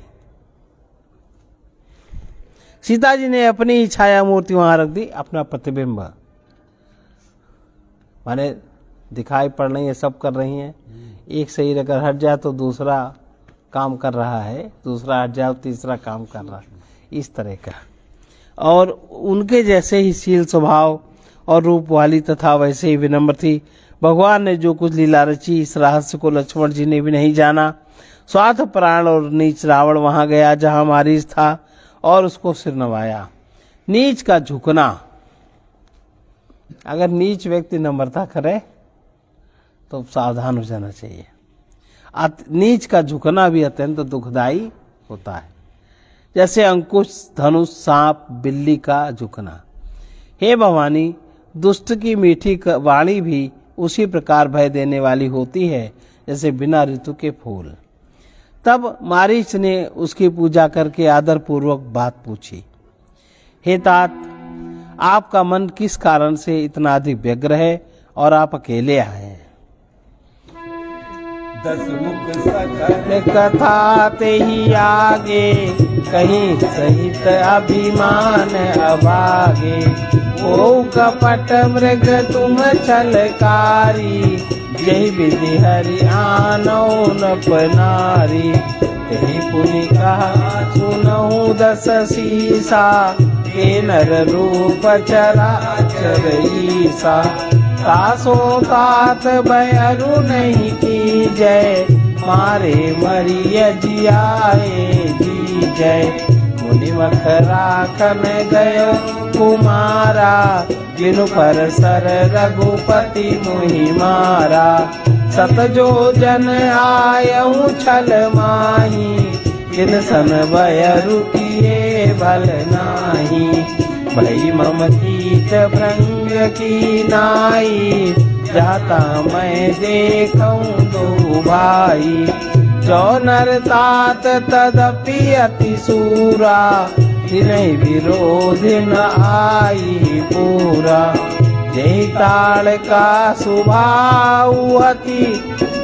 सीता जी ने अपनी ही छाया मूर्ति वहां रख दी, अपना प्रतिबिंब, माने दिखाई पड़ रही है, सब कर रही हैं। एक शरीर अगर हट जाए तो दूसरा काम कर रहा है, दूसरा हट जाए तो तीसरा काम कर रहा है, इस तरह का। और उनके जैसे ही शील स्वभाव और रूप वाली तथा वैसे ही विनम्र थी। भगवान ने जो कुछ लीला रची, इस रहस्य को लक्ष्मण जी ने भी नहीं जाना। स्वार्थ प्राण और नीच रावण वहां गया जहां मारीच था और उसको सिर नवाया। नीच का झुकना, अगर नीच व्यक्ति नम्रता करे तो सावधान हो जाना चाहिए। नीच का झुकना भी अत्यंत दुखदाई होता है, जैसे अंकुश, धनुष, सांप, बिल्ली का झुकना। हे भवानी, दुष्ट की मीठी वाणी भी उसी प्रकार भय देने वाली होती है जैसे बिना ऋतु के फूल। तब मारीच ने उसकी पूजा करके आदर पूर्वक बात पूछी, हे तात, आपका मन किस कारण से इतना अधिक व्यग्र है और आप अकेले आए हैं? 10 मुख सकल कथा ते ही आगे, कहीं सहित अभिमान अभागे। ओ कपट मृग तुम छलकारी, जय विधि हरि आनो न पनारी। तेहि पुनि कहा सुनहु 10 सीसा, के नर रूप चराचर ईसा। तासो तात भयरु नहीं की जय, मारे मरिय जियाए जी जय। मुनि मख राखन गयो कुमारा, जिनु पर सर रघुपति मुहि मारा। सत जो जन आयऊ छल माही, जिन सन भयरु किए भल नाही। भई मम कीट भृंग की नाई, जाता मैं देखूं दो भाई। जो नर तात तदपि अति सूरा, तिन्हि विरोध न आई पूरा। जय ताड़ का सुभाऊ अति,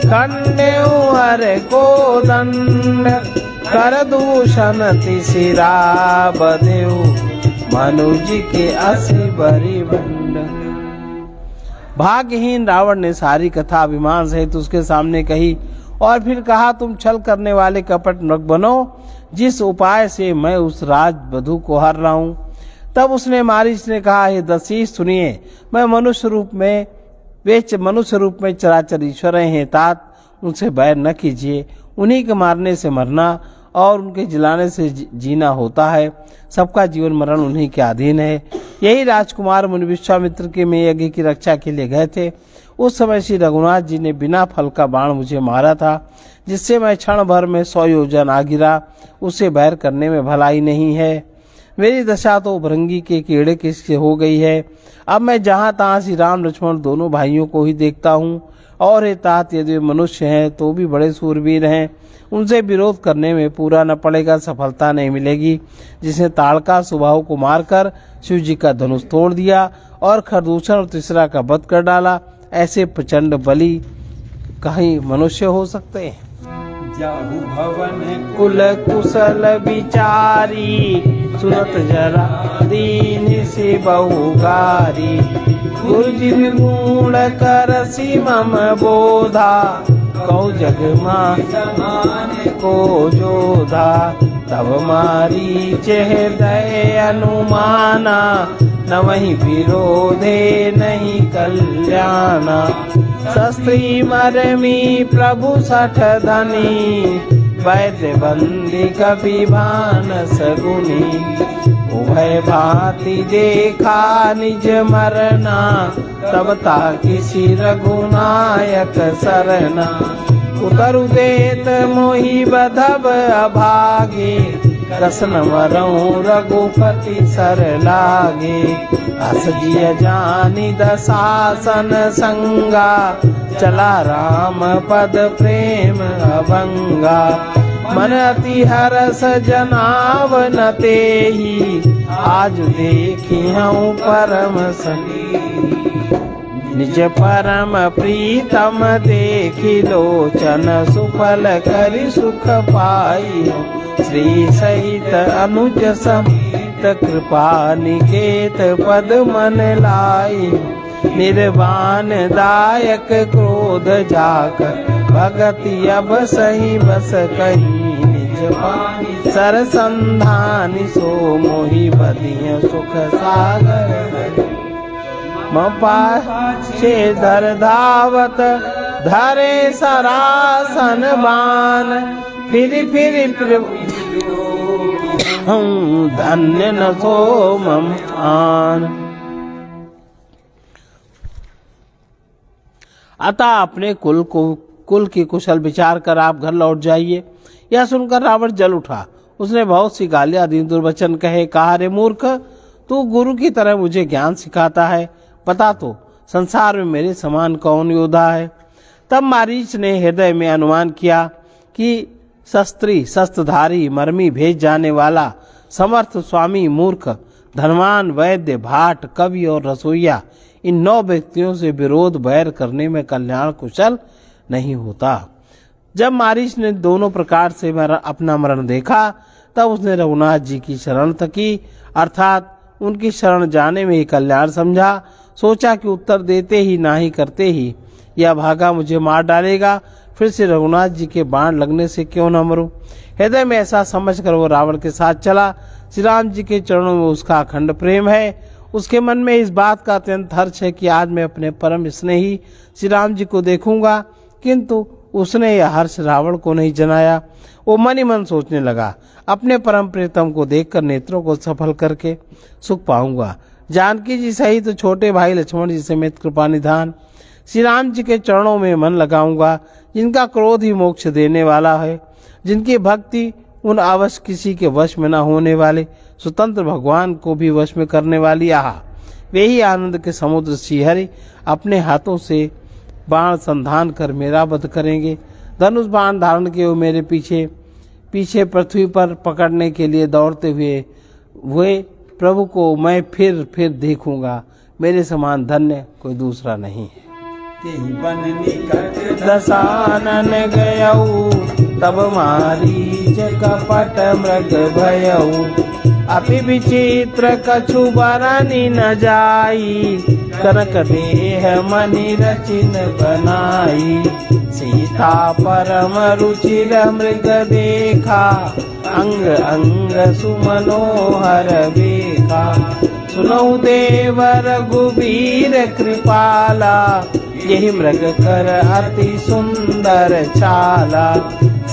खंडेउ हर को दंड। कर दूषण तिसिरा बदेऊ, मनुज के असि बरी बंड। भाग्यहीन रावण ने सारी कथा अभिमान सहित उसके सामने कही और फिर कहा, तुम छल करने वाले कपट नृग बनो, जिस उपाय से मैं उस राज वधू को हर रहा हूं। तब उसने मारीच ने कहा, हे दसी सुनिए, मैं मनुष्य रूप में चराचर ईश्वर हैं तात, उनसे बैर न कीजिए। उन्हीं के मारने से मरना और उनके जलाने से जीना होता है। सबका जीवन मरण उन्हीं के अधीन है। यही राजकुमार मुनि विश्वामित्र के में यज्ञ की रक्षा के लिए गए थे। उस समय श्री रघुनाथ जी ने बिना फल का बाण मुझे मारा था, जिससे मैं क्षण भर में 100 योजन आ गिरा। उससे बैर करने में भलाई नहीं है। मेरी दशा तो भृंगी के कीड़े किससे हो गई है। अब मैं जहाँ तहाँ श्री राम लक्ष्मण दोनों भाइयों को ही देखता हूँ। और हे तात, यदि मनुष्य हैं तो भी बड़े सूरवीर हैं, उनसे विरोध करने में पूरा न पड़ेगा, सफलता नहीं मिलेगी। जिसने ताड़का स्वभाव को मारकर शिव जी का धनुष तोड़ दिया और खरदूषण और तीसरा का वध कर डाला, ऐसे प्रचंड बली कहीं मनुष्य हो सकते हैं? जाहु भवन कुल कुशल विचारी, सुरत जरा दीन से बहुगारी गुरुजी गुण कर मम बोधा कौ जग मा समान को जोधा तब मारी हृदय अनुमाना न वही विरोधे नहीं कल्याणा शस्त्री मरमी प्रभु सठ धनी वैद्य बंदी कपि भान सगुनी उभय भांति देखा निज मरना तब किसी रघुनायक सरना उतरु देत मोहि बधब अभागे रसन मरऊं रघुपति सर लागे अस जिय जानि दशासन संगा चला राम पद प्रेम अभंगा मन अति हरस जनावन तेहि आज देखी हूँ परम सनी निज परम प्रीतम देखी लोचन सुफल करि सुख पाई श्री सहित अनुज समेत कृपा निकेत पद मन लाई निर्वाण दायक क्रोध जाकर भगति अब सही बस कहीं निज पानी सर संधानी सो मोहि बदिय सुख सागर पाछे धर धावत धरे सरासन बान फिर धन्य न सो मम आन। अतः अपने कुल की कुशल विचार कर आप घर लौट जाइए। यह सुनकर रावण जल उठा। उसने बहुत सी गालियां दी, दुर्वचन कहे। कहा, रे मूर्ख, तू गुरु की तरह मुझे ज्ञान सिखाता है। पता तो संसार में मेरे समान कौन योद्धा है। तब मारीच ने हृदय में अनुमान किया कि शस्त्रधारी मर्मी भेज जाने वाला समर्थ स्वामी मूर्ख धनवान वैद्य भाट कवि और रसोईया इन 9 व्यक्तियों से विरोध बैर करने में कल्याण कुशल नहीं होता। जब मारीच ने दोनों प्रकार से अपना मरण देखा तब उसने रघुनाथ जी की शरण तकी, अर्थात उनकी शरण जाने में ही कल्याण समझा। सोचा कि उत्तर देते ही नाही करते ही यह भागा मुझे मार डालेगा, फिर से रघुनाथ जी के बाण लगने से क्यों न मरूं। हृदय में ऐसा समझकर वो रावण के साथ चला। श्री राम जी के चरणों में उसका अखंड प्रेम है। उसके मन में इस बात का अत्यंत हर्ष है कि आज मैं अपने परम स्नेही श्री राम जी को देखूंगा, किंतु उसने यह हर्ष रावण को नहीं जनाया। वो मन ही मन सोचने लगा, अपने परम प्रीतम को देखकर नेत्रों को सफल करके सुख पाऊंगा। जानकी जी सहित तो छोटे भाई लक्ष्मण जी समेत कृपा निधान श्री राम जी के चरणों में मन लगाऊंगा, जिनका क्रोध ही मोक्ष देने वाला है, जिनकी भक्ति उन अवश्य किसी के वश में न होने वाले स्वतंत्र भगवान को भी वश में करने वाली। वे ही आनंद के समुद्र श्रीहरि अपने हाथों से बाण संधान कर मेरा वध करेंगे। धनुष बाण धारण किए हुए मेरे पीछे पृथ्वी पर पकड़ने के लिए दौड़ते हुए प्रभु को मैं फिर देखूंगा। मेरे समान धन्य कोई दूसरा नहीं है। बन निकट दशानन गयऊ तब मारीच कपट मृग भयऊ अपि विचित्र कछु बरनी न जाई कनक देह मणि रचिन बनाई सीता परम रुचिर मृग देखा अंग अंग सुमनोहर बेखा सुनौ देव रघुबीर कृपाला यही मृग कर अति सुंदर चाला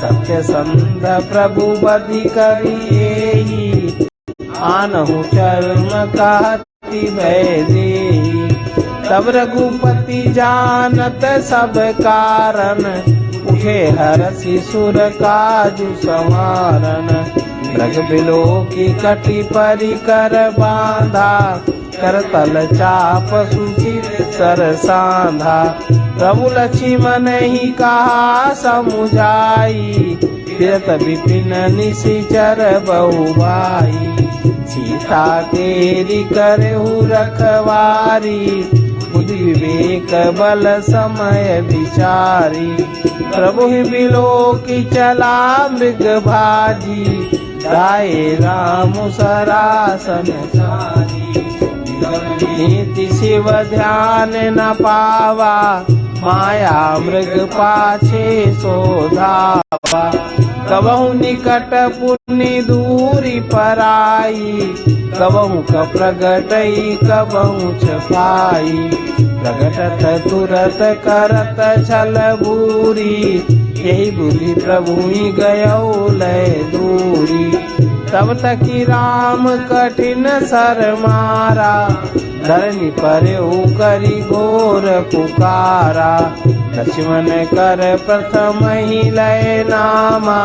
सत्य संध प्रभु बधि करिए आनहु चर्म कहति भय देहि तब रघुपति जानत सब कारण उठे हरसि सुर काजु संवारन मृग बिलो की कटि परिकर बांधा करतल चाप सुचिर सर सांधा प्रभु लक्ष्मण ही कहा समुझाई फिरत विपिन निशिचर बहुभाई सीता तेरी करहु रखवारी बुद्धि विवेक बल समय विचारी प्रभु ही बिलो की चला मृग भाजी गाए राम सरासन सारी नीति शिव ध्यान न पावा माया मृग पाछे सोधावा कबहु निकट पुण्य दूरी पराई कबहु क प्रगटई कबहु छपाई प्रगटत तुरत करत छल बूरी यही बुद्धि प्रभु ही गयो लय दूरी तब तक राम कठिन सर मारा धरनी पर करी घोर पुकारा लक्ष्मण कर प्रथम ही लय नामा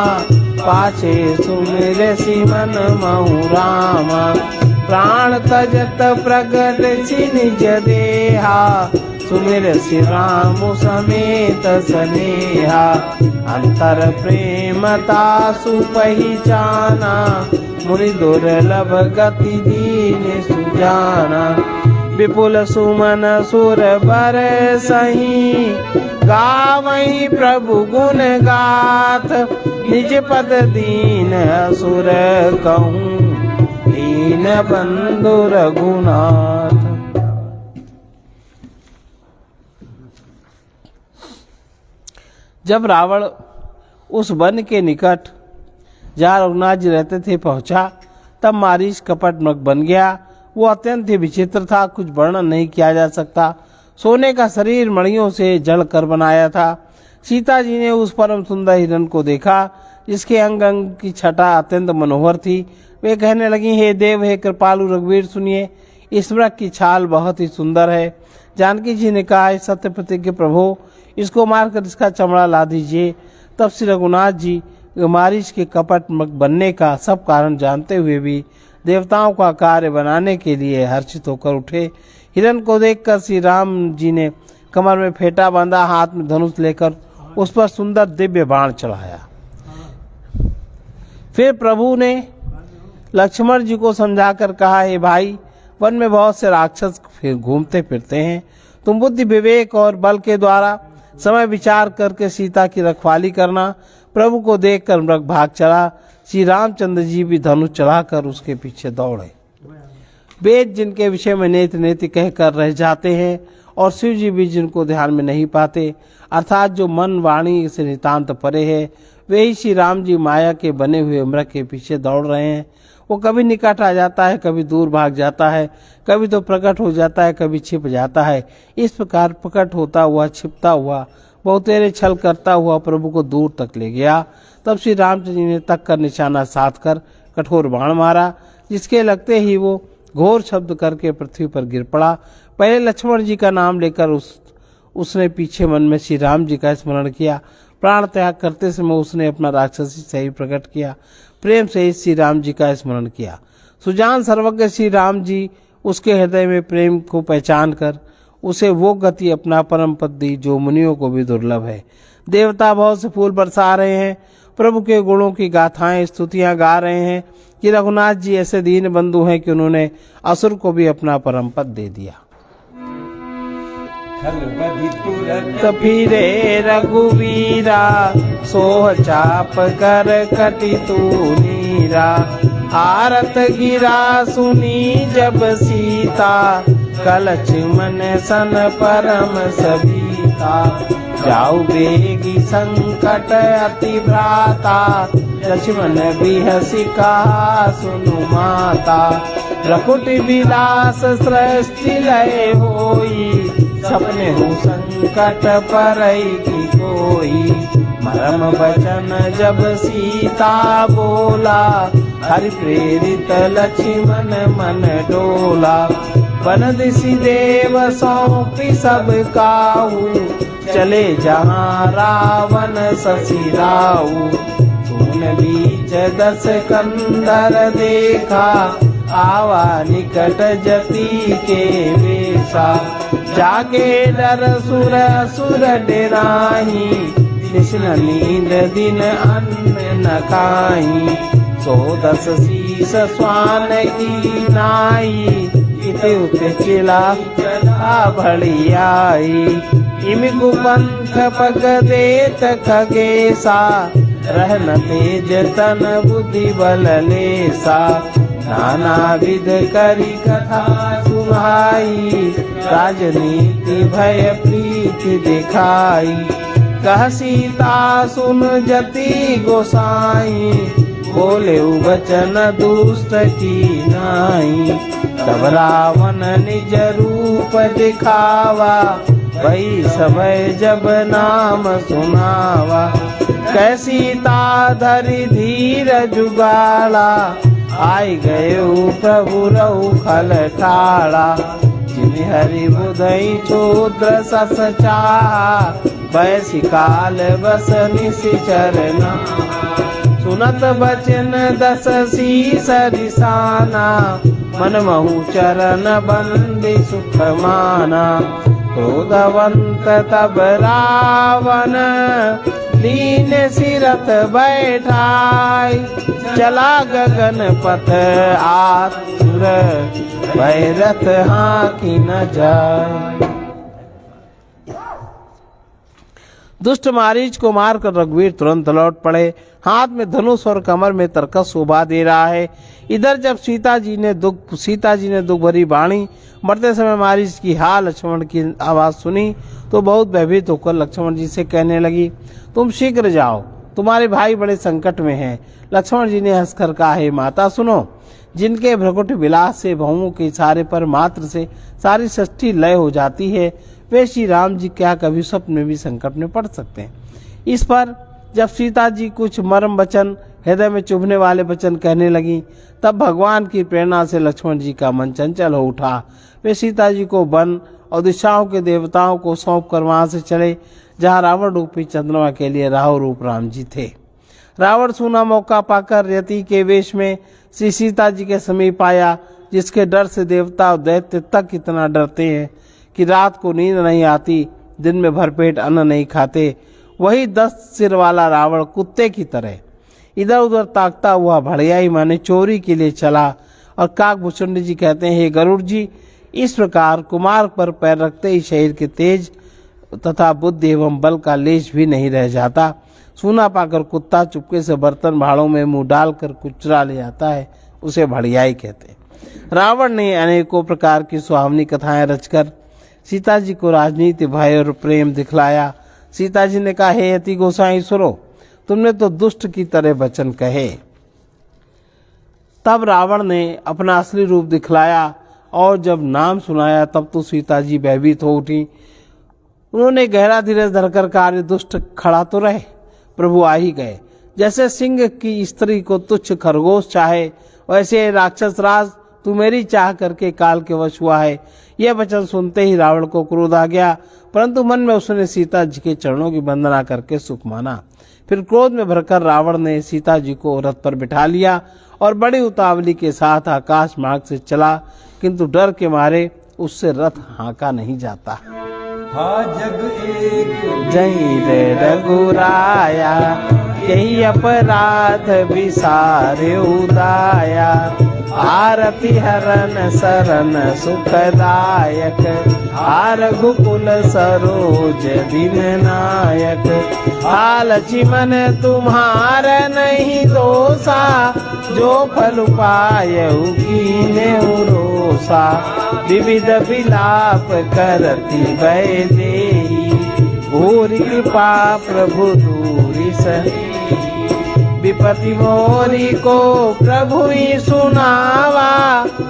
पाछे सुमिर सिमन महु रामा प्राण तजत प्रगट निज देहा सुमिर श्री राम समेत सनेहा अंतर प्रेमता सुपहिचाना मुनि दुर्लभ गति दीन सुजाना विपुल सुमन सुर बर सही गावई प्रभु गुण गाथ निज पद दीन असुर कहूँ दीन बंधु रघुनाथ। जब रावण उस वन के निकट जहाँ रघुनाथ जी रहते थे पहुंचा तब मारीच कपट मृग बन गया। वो अत्यंत ही विचित्र था, कुछ वर्णन नहीं किया जा सकता। सोने का शरीर मणियों से जड़ कर बनाया था। सीता जी ने उस परम सुंदर हिरण को देखा जिसके अंग अंग की छटा अत्यंत मनोहर थी। वे कहने लगी, हे देव, हे कृपालु रघुवीर, सुनिए, इस मृग की छाल बहुत ही सुंदर है। जानकी जी ने कहा, सत्य प्रतिज्ञ प्रभु, इसको मारकर इसका चमड़ा ला दीजिए। तब श्री रघुनाथ जी मारीच के कपट मृग बनने का सब कारण जानते हुए भी देवताओं का कार्य बनाने के लिए हर्षित होकर उठे। हिरण को देखकर श्री राम जी ने कमर में फेंटा बांधा, हाथ में धनुष लेकर उस पर सुंदर दिव्य बाण चढ़ाया। फिर प्रभु ने लक्ष्मण जी को समझाकर कहा, हे भाई, वन में बहुत से राक्षस फिर घूमते फिरते हैं। तुम बुद्धि विवेक और बल के द्वारा समय विचार करके सीता की रखवाली करना। प्रभु को देखकर मृग भाग चला। श्री रामचंद्र जी भी धनुष चढ़ाकर उसके पीछे दौड़े। वेद जिनके विषय में नेति नेति कहकर रह जाते हैं और शिव जी भी जिनको ध्यान में नहीं पाते, अर्थात जो मन वाणी से नितांत परे है, वे ही श्री राम जी माया के बने हुए मृग के पीछे दौड़ रहे हैं। वो कभी निकट आ जाता है, कभी दूर भाग जाता है, कभी तो प्रकट हो जाता है, कभी छिप जाता है। इस प्रकार प्रकट होता हुआ, छिपता हुआ, बहुतेरे छल करता हुआ प्रभु को दूर तक ले गया। तब श्री रामचंद्र जी ने तक कर निशाना साध कर कठोर बाण मारा, जिसके लगते ही वो घोर शब्द करके पृथ्वी पर गिर पड़ा। पहले लक्ष्मण जी का नाम लेकर उसने पीछे मन में श्री राम जी का स्मरण किया। प्राण त्याग करते समय उसने अपना राक्षसी शरीर प्रकट किया, प्रेम से श्री राम जी का स्मरण किया। सुजान सर्वज्ञ श्री राम जी उसके हृदय में प्रेम को पहचान कर उसे वो गति अपना परम पद दी जो मुनियों को भी दुर्लभ है। देवता बहुत से फूल बरसा रहे हैं, प्रभु के गुणों की गाथाएं स्तुतियां गा रहे हैं कि रघुनाथ जी ऐसे दीन बंधु हैं कि उन्होंने असुर को भी अपना परम पद दे दिया। फिरे रघुवीरा सोह चाप कर कटी तू नीरा, आरत गिरा सुनी जब सीता, कलच मन सन परम सबीता। जाऊ बेगी संकट अति भ्राता, लक्ष्मण बिहसी कहा सुनु माता। प्रकुट विलास सृष्टि लय होई, सपने हो संकट परई की कोई। मरम वचन जब सीता बोला, हरि प्रेरित लक्ष्मण मन डोला। वन दिशि देव सौंपी सब काहू, चले जहाँ रावण शशि राऊ। सुन बीच दस कंदर देखा, आवा निकट जति के वेशा। जागे डर सुर सुर डेराही, कृष्ण नींद दिन अन्न न खाई। 110 शीस स्वान की नाई, इति चिला भड़ी आई। इम कुपंथ पग देत खगेसा, रहन तेज तन बुद्धि बल लेसा, नाना विध करी कथा सुहाई, राजनीति भय प्रीति दिखाई, कह सीता सुन जति गोसाई, बोले वचन दुष्ट की नाई, तब रावण निज रूप दिखावा, भई समय जब नाम सुनावा, कैसीता धरि धीर जुगाड़ा, आई गयो प्रभु रहु खल ठाड़ा, जिन हरि बुधई चोद्र सस चाहा, बैसी काल बस निशिचरना, सुनत बचन दस शीस रिसाना, मन महु चरण बंदी सुख माना, क्रोधवंत तब रावण दीन सिरत बैठाई, चला गगन पथ आतुर, भैरथ हाकि न जाय। दुष्ट मारीच को मारकर रघुवीर तुरंत लौट पड़े, हाथ में धनुष और कमर में तरकस शोभा दे रहा है। इधर जब सीता जी ने दुख भरी वाणी मरते समय मारीच की हा लक्ष्मण की आवाज सुनी तो बहुत भयभीत होकर लक्ष्मण जी से कहने लगी, तुम शीघ्र जाओ, तुम्हारे भाई बड़े संकट में हैं। लक्ष्मण जी ने हंसकर कहा, हे माता सुनो, जिनके भ्रकुट विलास से बहुओं के इशारे पर मात्र से सारी सृष्टि लय हो जाती है, वे श्री राम जी क्या कभी स्वप्न में भी संकट में पड़ सकते हैं। इस पर जब सीता जी कुछ मर्म वचन, हृदय में चुभने वाले वचन कहने लगी, तब भगवान की प्रेरणा से लक्ष्मण जी का मन चंचल हो उठा। वे सीता जी को वन और दिशाओं के देवताओं को सौंप कर वहां से चले, जहां रावण रूपी चंद्रमा के लिए राहु रूप राम जी थे। रावण सूना मौका पाकर यति के वेश में श्री सीता जी के समीप आया, जिसके डर से देवता और दैत्य तक इतना डरते हैं कि रात को नींद नहीं आती, दिन में भरपेट अन्न नहीं खाते। वही 10 सिर वाला रावण कुत्ते की तरह इधर उधर ताकता हुआ भड़ियाई माने चोरी के लिए चला। और काकभूषण जी कहते हैं, हे गरुड़ जी, इस प्रकार कुमार पर पैर रखते ही शरीर के तेज तथा बुद्धि एवं बल का लेश भी नहीं रह जाता। सूना पाकर कुत्ता चुपके से बर्तन भाड़ों में मुंह डालकर कुचरा ले जाता है, उसे भड़ियाई कहते हैं। रावण ने अनेकों प्रकार की सुहावनी कथाएं रचकर सीता जी को राजनीति, भय और प्रेम दिखलाया। सीता जी ने कहा, हे यति गोसाई सुनो, तुमने तो दुष्ट की तरह वचन कहे। तब रावण ने अपना असली रूप दिखलाया और जब नाम सुनाया तब तो सीता जी भयभीत हो उठी। उन्होंने गहरा धीरज धरकर कार्य, दुष्ट खड़ा तो रहे, प्रभु आ ही गए। जैसे सिंह की स्त्री को तुच्छ खरगोश चाहे, वैसे राक्षस राज तू मेरी चाह करके काल के वश हुआ है। यह वचन सुनते ही रावण को क्रोध आ गया, परंतु मन में उसने सीता जी के चरणों की वंदना करके सुख माना। फिर क्रोध में भरकर रावण ने सीता जी को रथ पर बिठा लिया और बड़ी उतावली के साथ आकाश मार्ग से चला, किंतु डर के मारे उससे रथ हाँका नहीं जाता। हा जग एक जय रघुराया, यही अपराध विसारे उदाया, आरती हरन सरन सुखदायक, रघुकुल सरोज दिन नायक, आलची मन तुम्हार नहीं दोषा, जो फल पाय कीने रोसा, विविध विलाप करती भय देई, भूरि कृपा प्रभु दूरी सही, विपति मोरी को प्रभु ही सुनावा,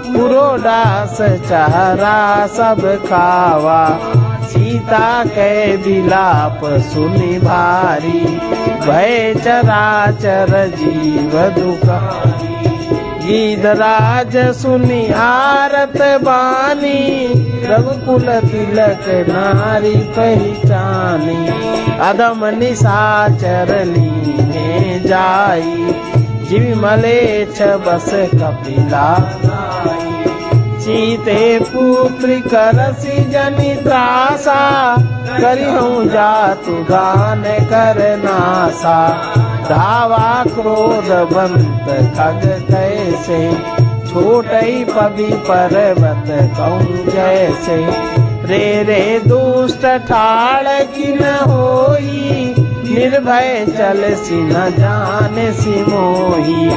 पुरोडास चारा सब खावा, सीता के विलाप सुनि भारी, भय चराचर जीव दुखारी, गीधराज सुनि आरत बानी, रघुकुल तिलक नारी पहचानी, अदम निशाचर लीने जाई, जीव मलेच्छ बस कपिला नाई, सीते पुत्री करसी जनि त्रासा, करिहूँ जातु दान कर नासा, धावा क्रोधवंत खग कैसे, छोटई पवि पर्वत कहूँ जैसे, रे दुष्ट ठाड़ की न होई, निर्भय चल सी न जाने सी मोही,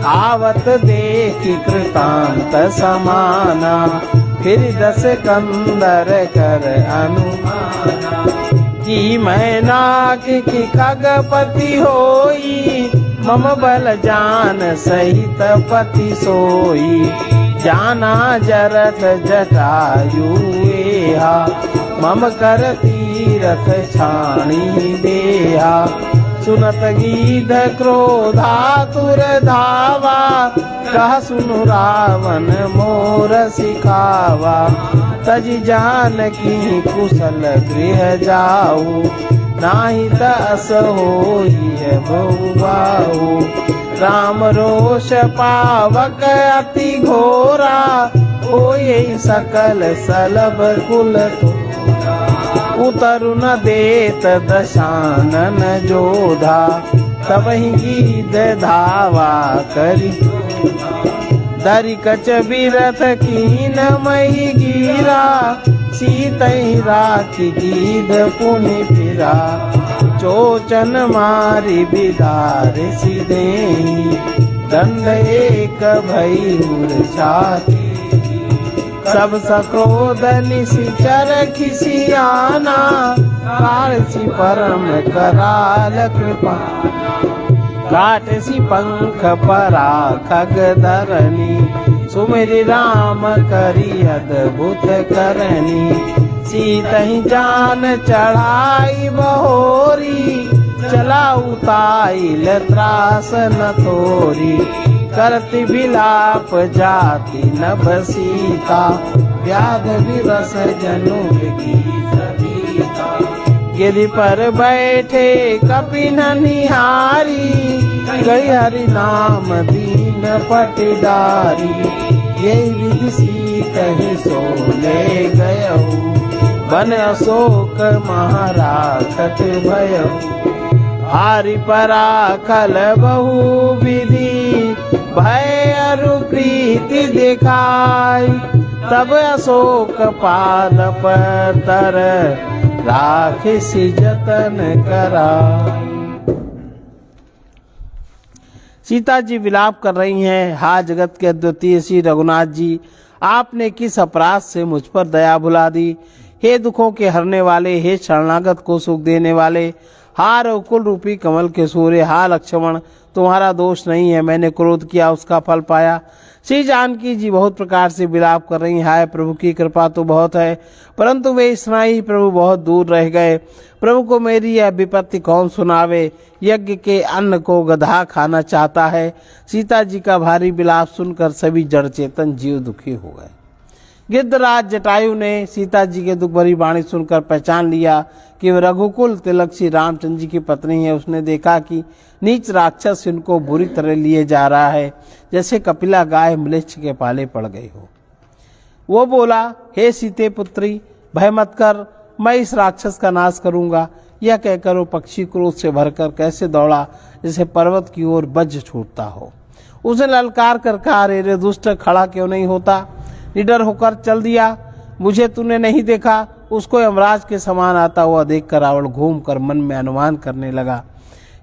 आवत देखी कृतांत समाना, फिर 10 कंदर कर अनुमाना, कि मैनाक की खगपति होई, मम बल जान सहित पति सोई, जाना जरत जटायु एहा, मम कर तीरथ छाणी देहा, सुनत गीध क्रोधातुर धावा, कह सुनु रावण मोर सिखावा, तज जानकी कुशल गृह जाऊ, नाही तस होई है बहुबाहु, राम रोष पावक अति घोरा, होई सकल सलभ कुल तोरा, उतरु न देत दशानन जोधा, तबहि गीध धावा करि, दरि कच बिरथ कीन मही गिरा, सीतहि राखी गीध पुनि फिरा, चोचन मारी बिदार सिदेही, दंड एक भई मूर्छाती, सब सक्रोध निशिचर खिसियाना, कालसी परम कराल कृपा, काटसी पंख परा खग धरनी, सुमिरि राम करी अद्भुत करनी, सीतहि जान चढ़ाई बहोरी, चला उताइल त्रास न तोरी, करति विलाप जाति नभ सीता, व्याध विरस जनु गीता, गिरि पर बैठे कपिन निहारी, गई हरि नाम दीन पटिदारी, यही विधि सीतहि सो ले गयऊ, बन अशोक महाराखत भयऊ, हारि पराखल बहु विधि, भय अरु प्रीति दिखाई, तब अशोक पाद पर तर, राखिसी जतन कराई। सीता जी विलाप कर रही हैं, हा जगत के अद्वितीय श्री रघुनाथ जी, आपने किस अपराध से मुझ पर दया भुला दी। हे दुखों के हरने वाले, हे शरणागत को सुख देने वाले, हा रघुकुल रूपी कमल के सूर्य, हा लक्ष्मण तुम्हारा दोष नहीं है, मैंने क्रोध किया उसका फल पाया। श्री जानकी जी बहुत प्रकार से विलाप कर रही, हाय प्रभु की कृपा तो बहुत है, परंतु वे स्नाई प्रभु बहुत दूर रह गए। प्रभु को मेरी यह विपत्ति कौन सुनावे, यज्ञ के अन्न को गधा खाना चाहता है। सीता जी का भारी विलाप सुनकर सभी जड़ चेतन जीव दुखी हो गए। गिद्धराज जटायु ने सीता जी के दुख भरी वाणी सुनकर पहचान लिया कि वह रघुकुल तिलक श्री रामचंद्र जी की पत्नी है। उसने देखा कि नीच राक्षस इनको बुरी तरह लिए जा रहा है, जैसे कपिला गाय म्लेच्छ के पाले पड़ गई हो। वो बोला, हे सीते पुत्री, भय मत कर, मैं इस राक्षस का नाश करूंगा। यह कहकर वो पक्षी क्रोध से भरकर कैसे दौड़ा जैसे पर्वत की ओर वज्र छूटता हो। उसने ललकार कर कहा, रे दुष्ट, खड़ा क्यों नहीं होता? निडर होकर चल दिया, मुझे तूने नहीं देखा। उसको यमराज के समान आता हुआ देखकर रावण घूम कर मन में अनुमान करने लगा,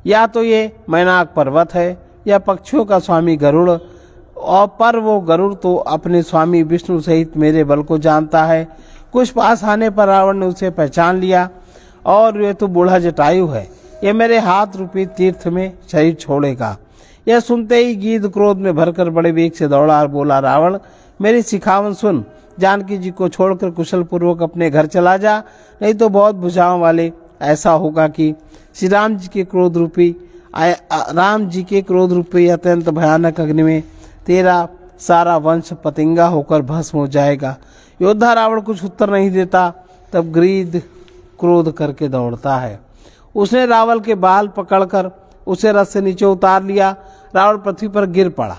या तो ये मैनाक पर्वत है या पक्षियों का स्वामी गरुड़, और पर वो गरुड़ तो अपने स्वामी विष्णु सहित मेरे बल को जानता है। कुछ पास आने पर रावण ने उसे पहचान लिया, और ये तो बूढ़ा जटायु है, ये मेरे हाथ रूपी तीर्थ में शरीर छोड़ेगा। यह सुनते ही गीध क्रोध में भरकर बड़े वेग से दौड़ा और बोला, रावण, मेरी सिखावन सुन, जानकी जी को छोड़कर कुशल पूर्वक अपने घर चला जा, नहीं तो बहुत भुजाओं वाले ऐसा होगा कि श्री राम जी के क्रोध रूपी अत्यंत भयानक अग्नि में तेरा सारा वंश पतिंगा होकर भस्म हो जाएगा। योद्धा रावण कुछ उत्तर नहीं देता, तब गीध क्रोध करके दौड़ता है। उसने रावण के बाल पकड़कर उसे रथ से नीचे उतार लिया। रावण पृथ्वी पर गिर पड़ा।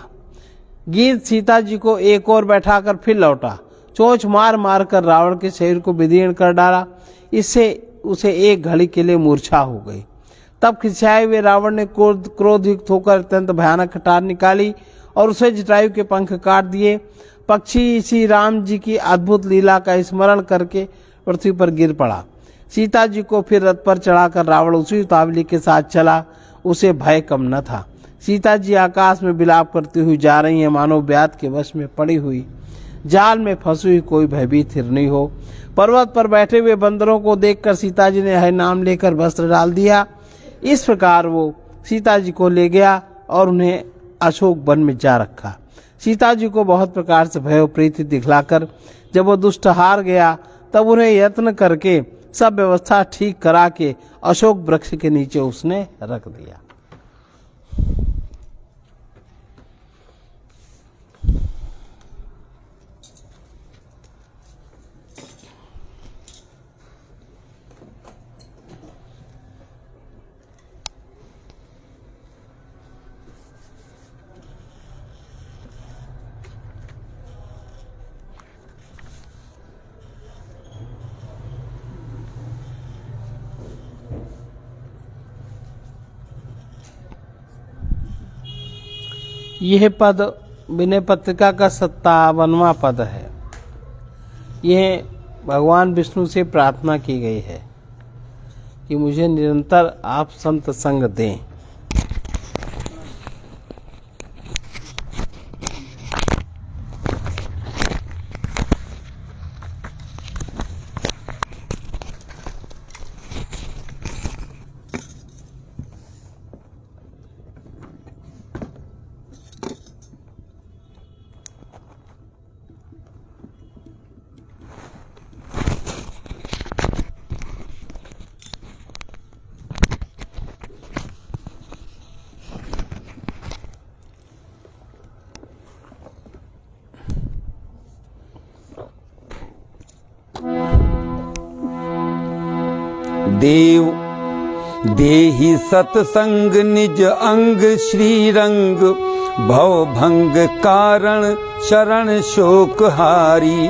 गीध सीता जी को एक और बैठाकर फिर लौटा, चोंच मार मार कर रावण के शरीर को विदीर्ण कर डाला। इससे उसे एक घड़ी के लिए मूर्छा हो गई। तब खिंचाए हुए रावण ने क्रोधयुक्त होकर अत्यंत भयानक कटार निकाली और उसे जटायु के पंख काट दिए। पक्षी श्री राम जी की अद्भुत लीला का स्मरण करके पृथ्वी पर गिर पड़ा। सीता जी को फिर रथ पर चढ़ाकर रावण उसी उतावली के साथ चला। उसे भय कम न था। सीता जी आकाश में विलाप करती हुई जा रही हैं, मानो व्याध के वश में पड़ी हुई जाल में फंसी हुई कोई भयभीत हिरनी हो। पर्वत पर बैठे हुए बंदरों को देखकर सीता जी ने हरि नाम लेकर वस्त्र डाल दिया। इस प्रकार वो सीता जी को ले गया और उन्हें अशोक वन में जा रखा। सीता जी को बहुत प्रकार से भय और प्रीति दिखलाकर जब वो दुष्ट हार गया, तब उन्हें यत्न करके सब व्यवस्था ठीक करा के अशोक वृक्ष के नीचे उसने रख दिया। यह पद विनय पत्रिका का 57वां पद है। यह भगवान विष्णु से प्रार्थना की गई है कि मुझे निरंतर आप संत संग दें। देव देहि सतसंग निज अंग श्रीरंग, भव भंग कारण शरण शोक हारी।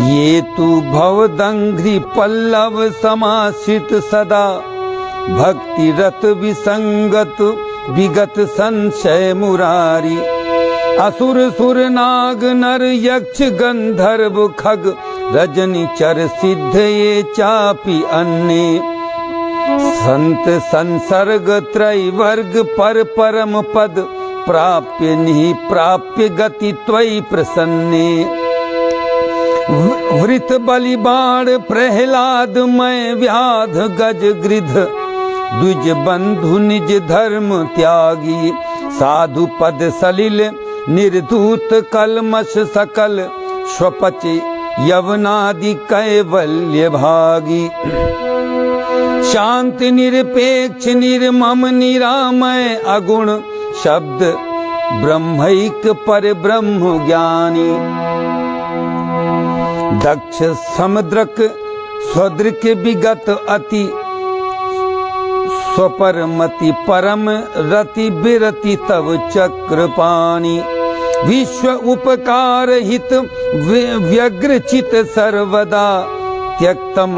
ये तू भव दंघ्रि पल्लव समाश्रित सदा, भक्ति रत विसंगत विगत संशय मुरारी। असुर सुर नाग नर यक्ष गंधर्व खग, रजनी चर सिद्ध ये चापि अन्य। संत संसर्ग त्रैवर्ग पर परम पद, प्राप्य निहि प्राप्य गति त्वयि प्रसन्ने। वृत बलि बाण प्रहलाद मय व्याध गज गृध, द्विज बंधु निज धर्म त्यागी। साधु पद सलिल निर्धूत कलमश सकल, स्वपच यवनादि कैवल्य भागी। शांति निरपेक्ष निर्मम निरामय अगुण, शब्द ब्रह्मैक पर ब्रह्म ज्ञानी। दक्ष समुद्रक स्वदृक विगत अति, स्वपरमति परम रति बिरति तव चक्रपाणि। विश्व उपकार हित व्यग्र चित सर्वदा, त्यक्तम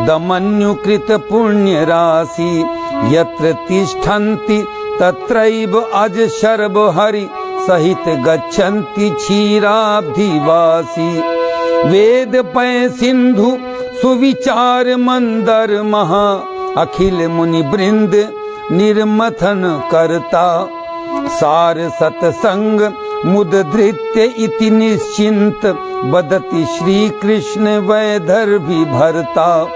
दमन्युकृत पुण्य राशि। यत्र तिष्ठन्ति तत्रैव अज शर्व हरि, सहित गच्छन्ति क्षीराब्धिवासी। वेद पय सिंधु सुविचार मंदर महा, अखिल मुनि वृंद निर्मथन करता। सार सतसंग मुदधृत्य इति निश्चिंत, बदति श्री कृष्ण वैदर्भी भरता।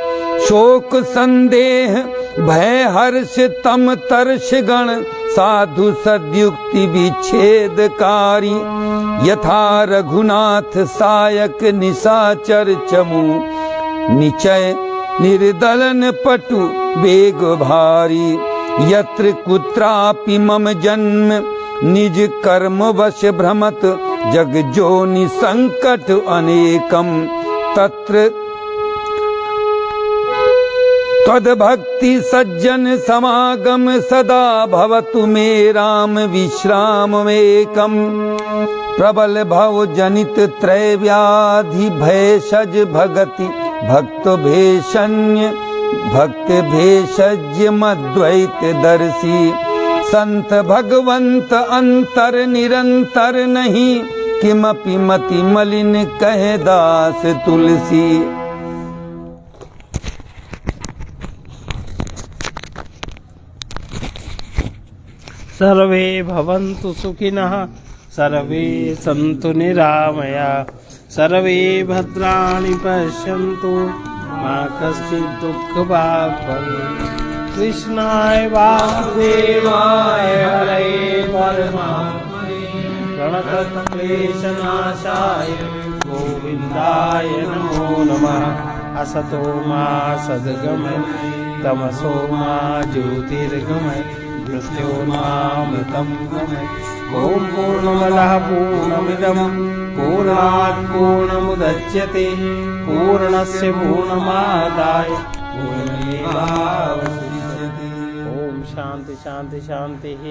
शोक संदेह भय हर्ष तम तर्ष गण, साधु सद्युक्ति विच्छेदकारी। यथा रघुनाथ सायक निशाचर चमू, निचय निर्दलन पटु वेग भारी। यत्र कुत्रापि मम जन्म निज कर्म वश भ्रमत, जग जोनि संकट अनेकम। तत्र त्वद्भक्ति सज्जन समागम, सदा भवतु मे राम विश्राममेकम्। प्रबल भव जनित त्रय व्याधि, भयशज भगति भक्त भेषण्य। भक्त भेषज्य मद्वैत दर्शी, संत भगवंत अंतर निरंतर नहीं। किमपि मति मलिन कहे दास तुलसी। सर्वे भवन्तु सुखिनः सर्वे सन्तु निरामया सर्वे भद्राणि पश्यन्तु मा कश्चित् दुःखभाग् भवेत् कृष्णाय वासुदेवाय हरे परमात्मने प्रणतक्लेशनाशाय गोविन्दाय नमो नमः असतो मा सद्गमय तमसो मा ज्योतिर्गमय मृत्योर्मामृतं गमय ॐ पूर्णमदः पूर्णमिदं पूर्णात् पूर्णमुदच्यते पूर्णस्य पूर्णमादाय पूर्णमेवावशिष्यते। ॐ शान्ति शान्ति शान्तिः।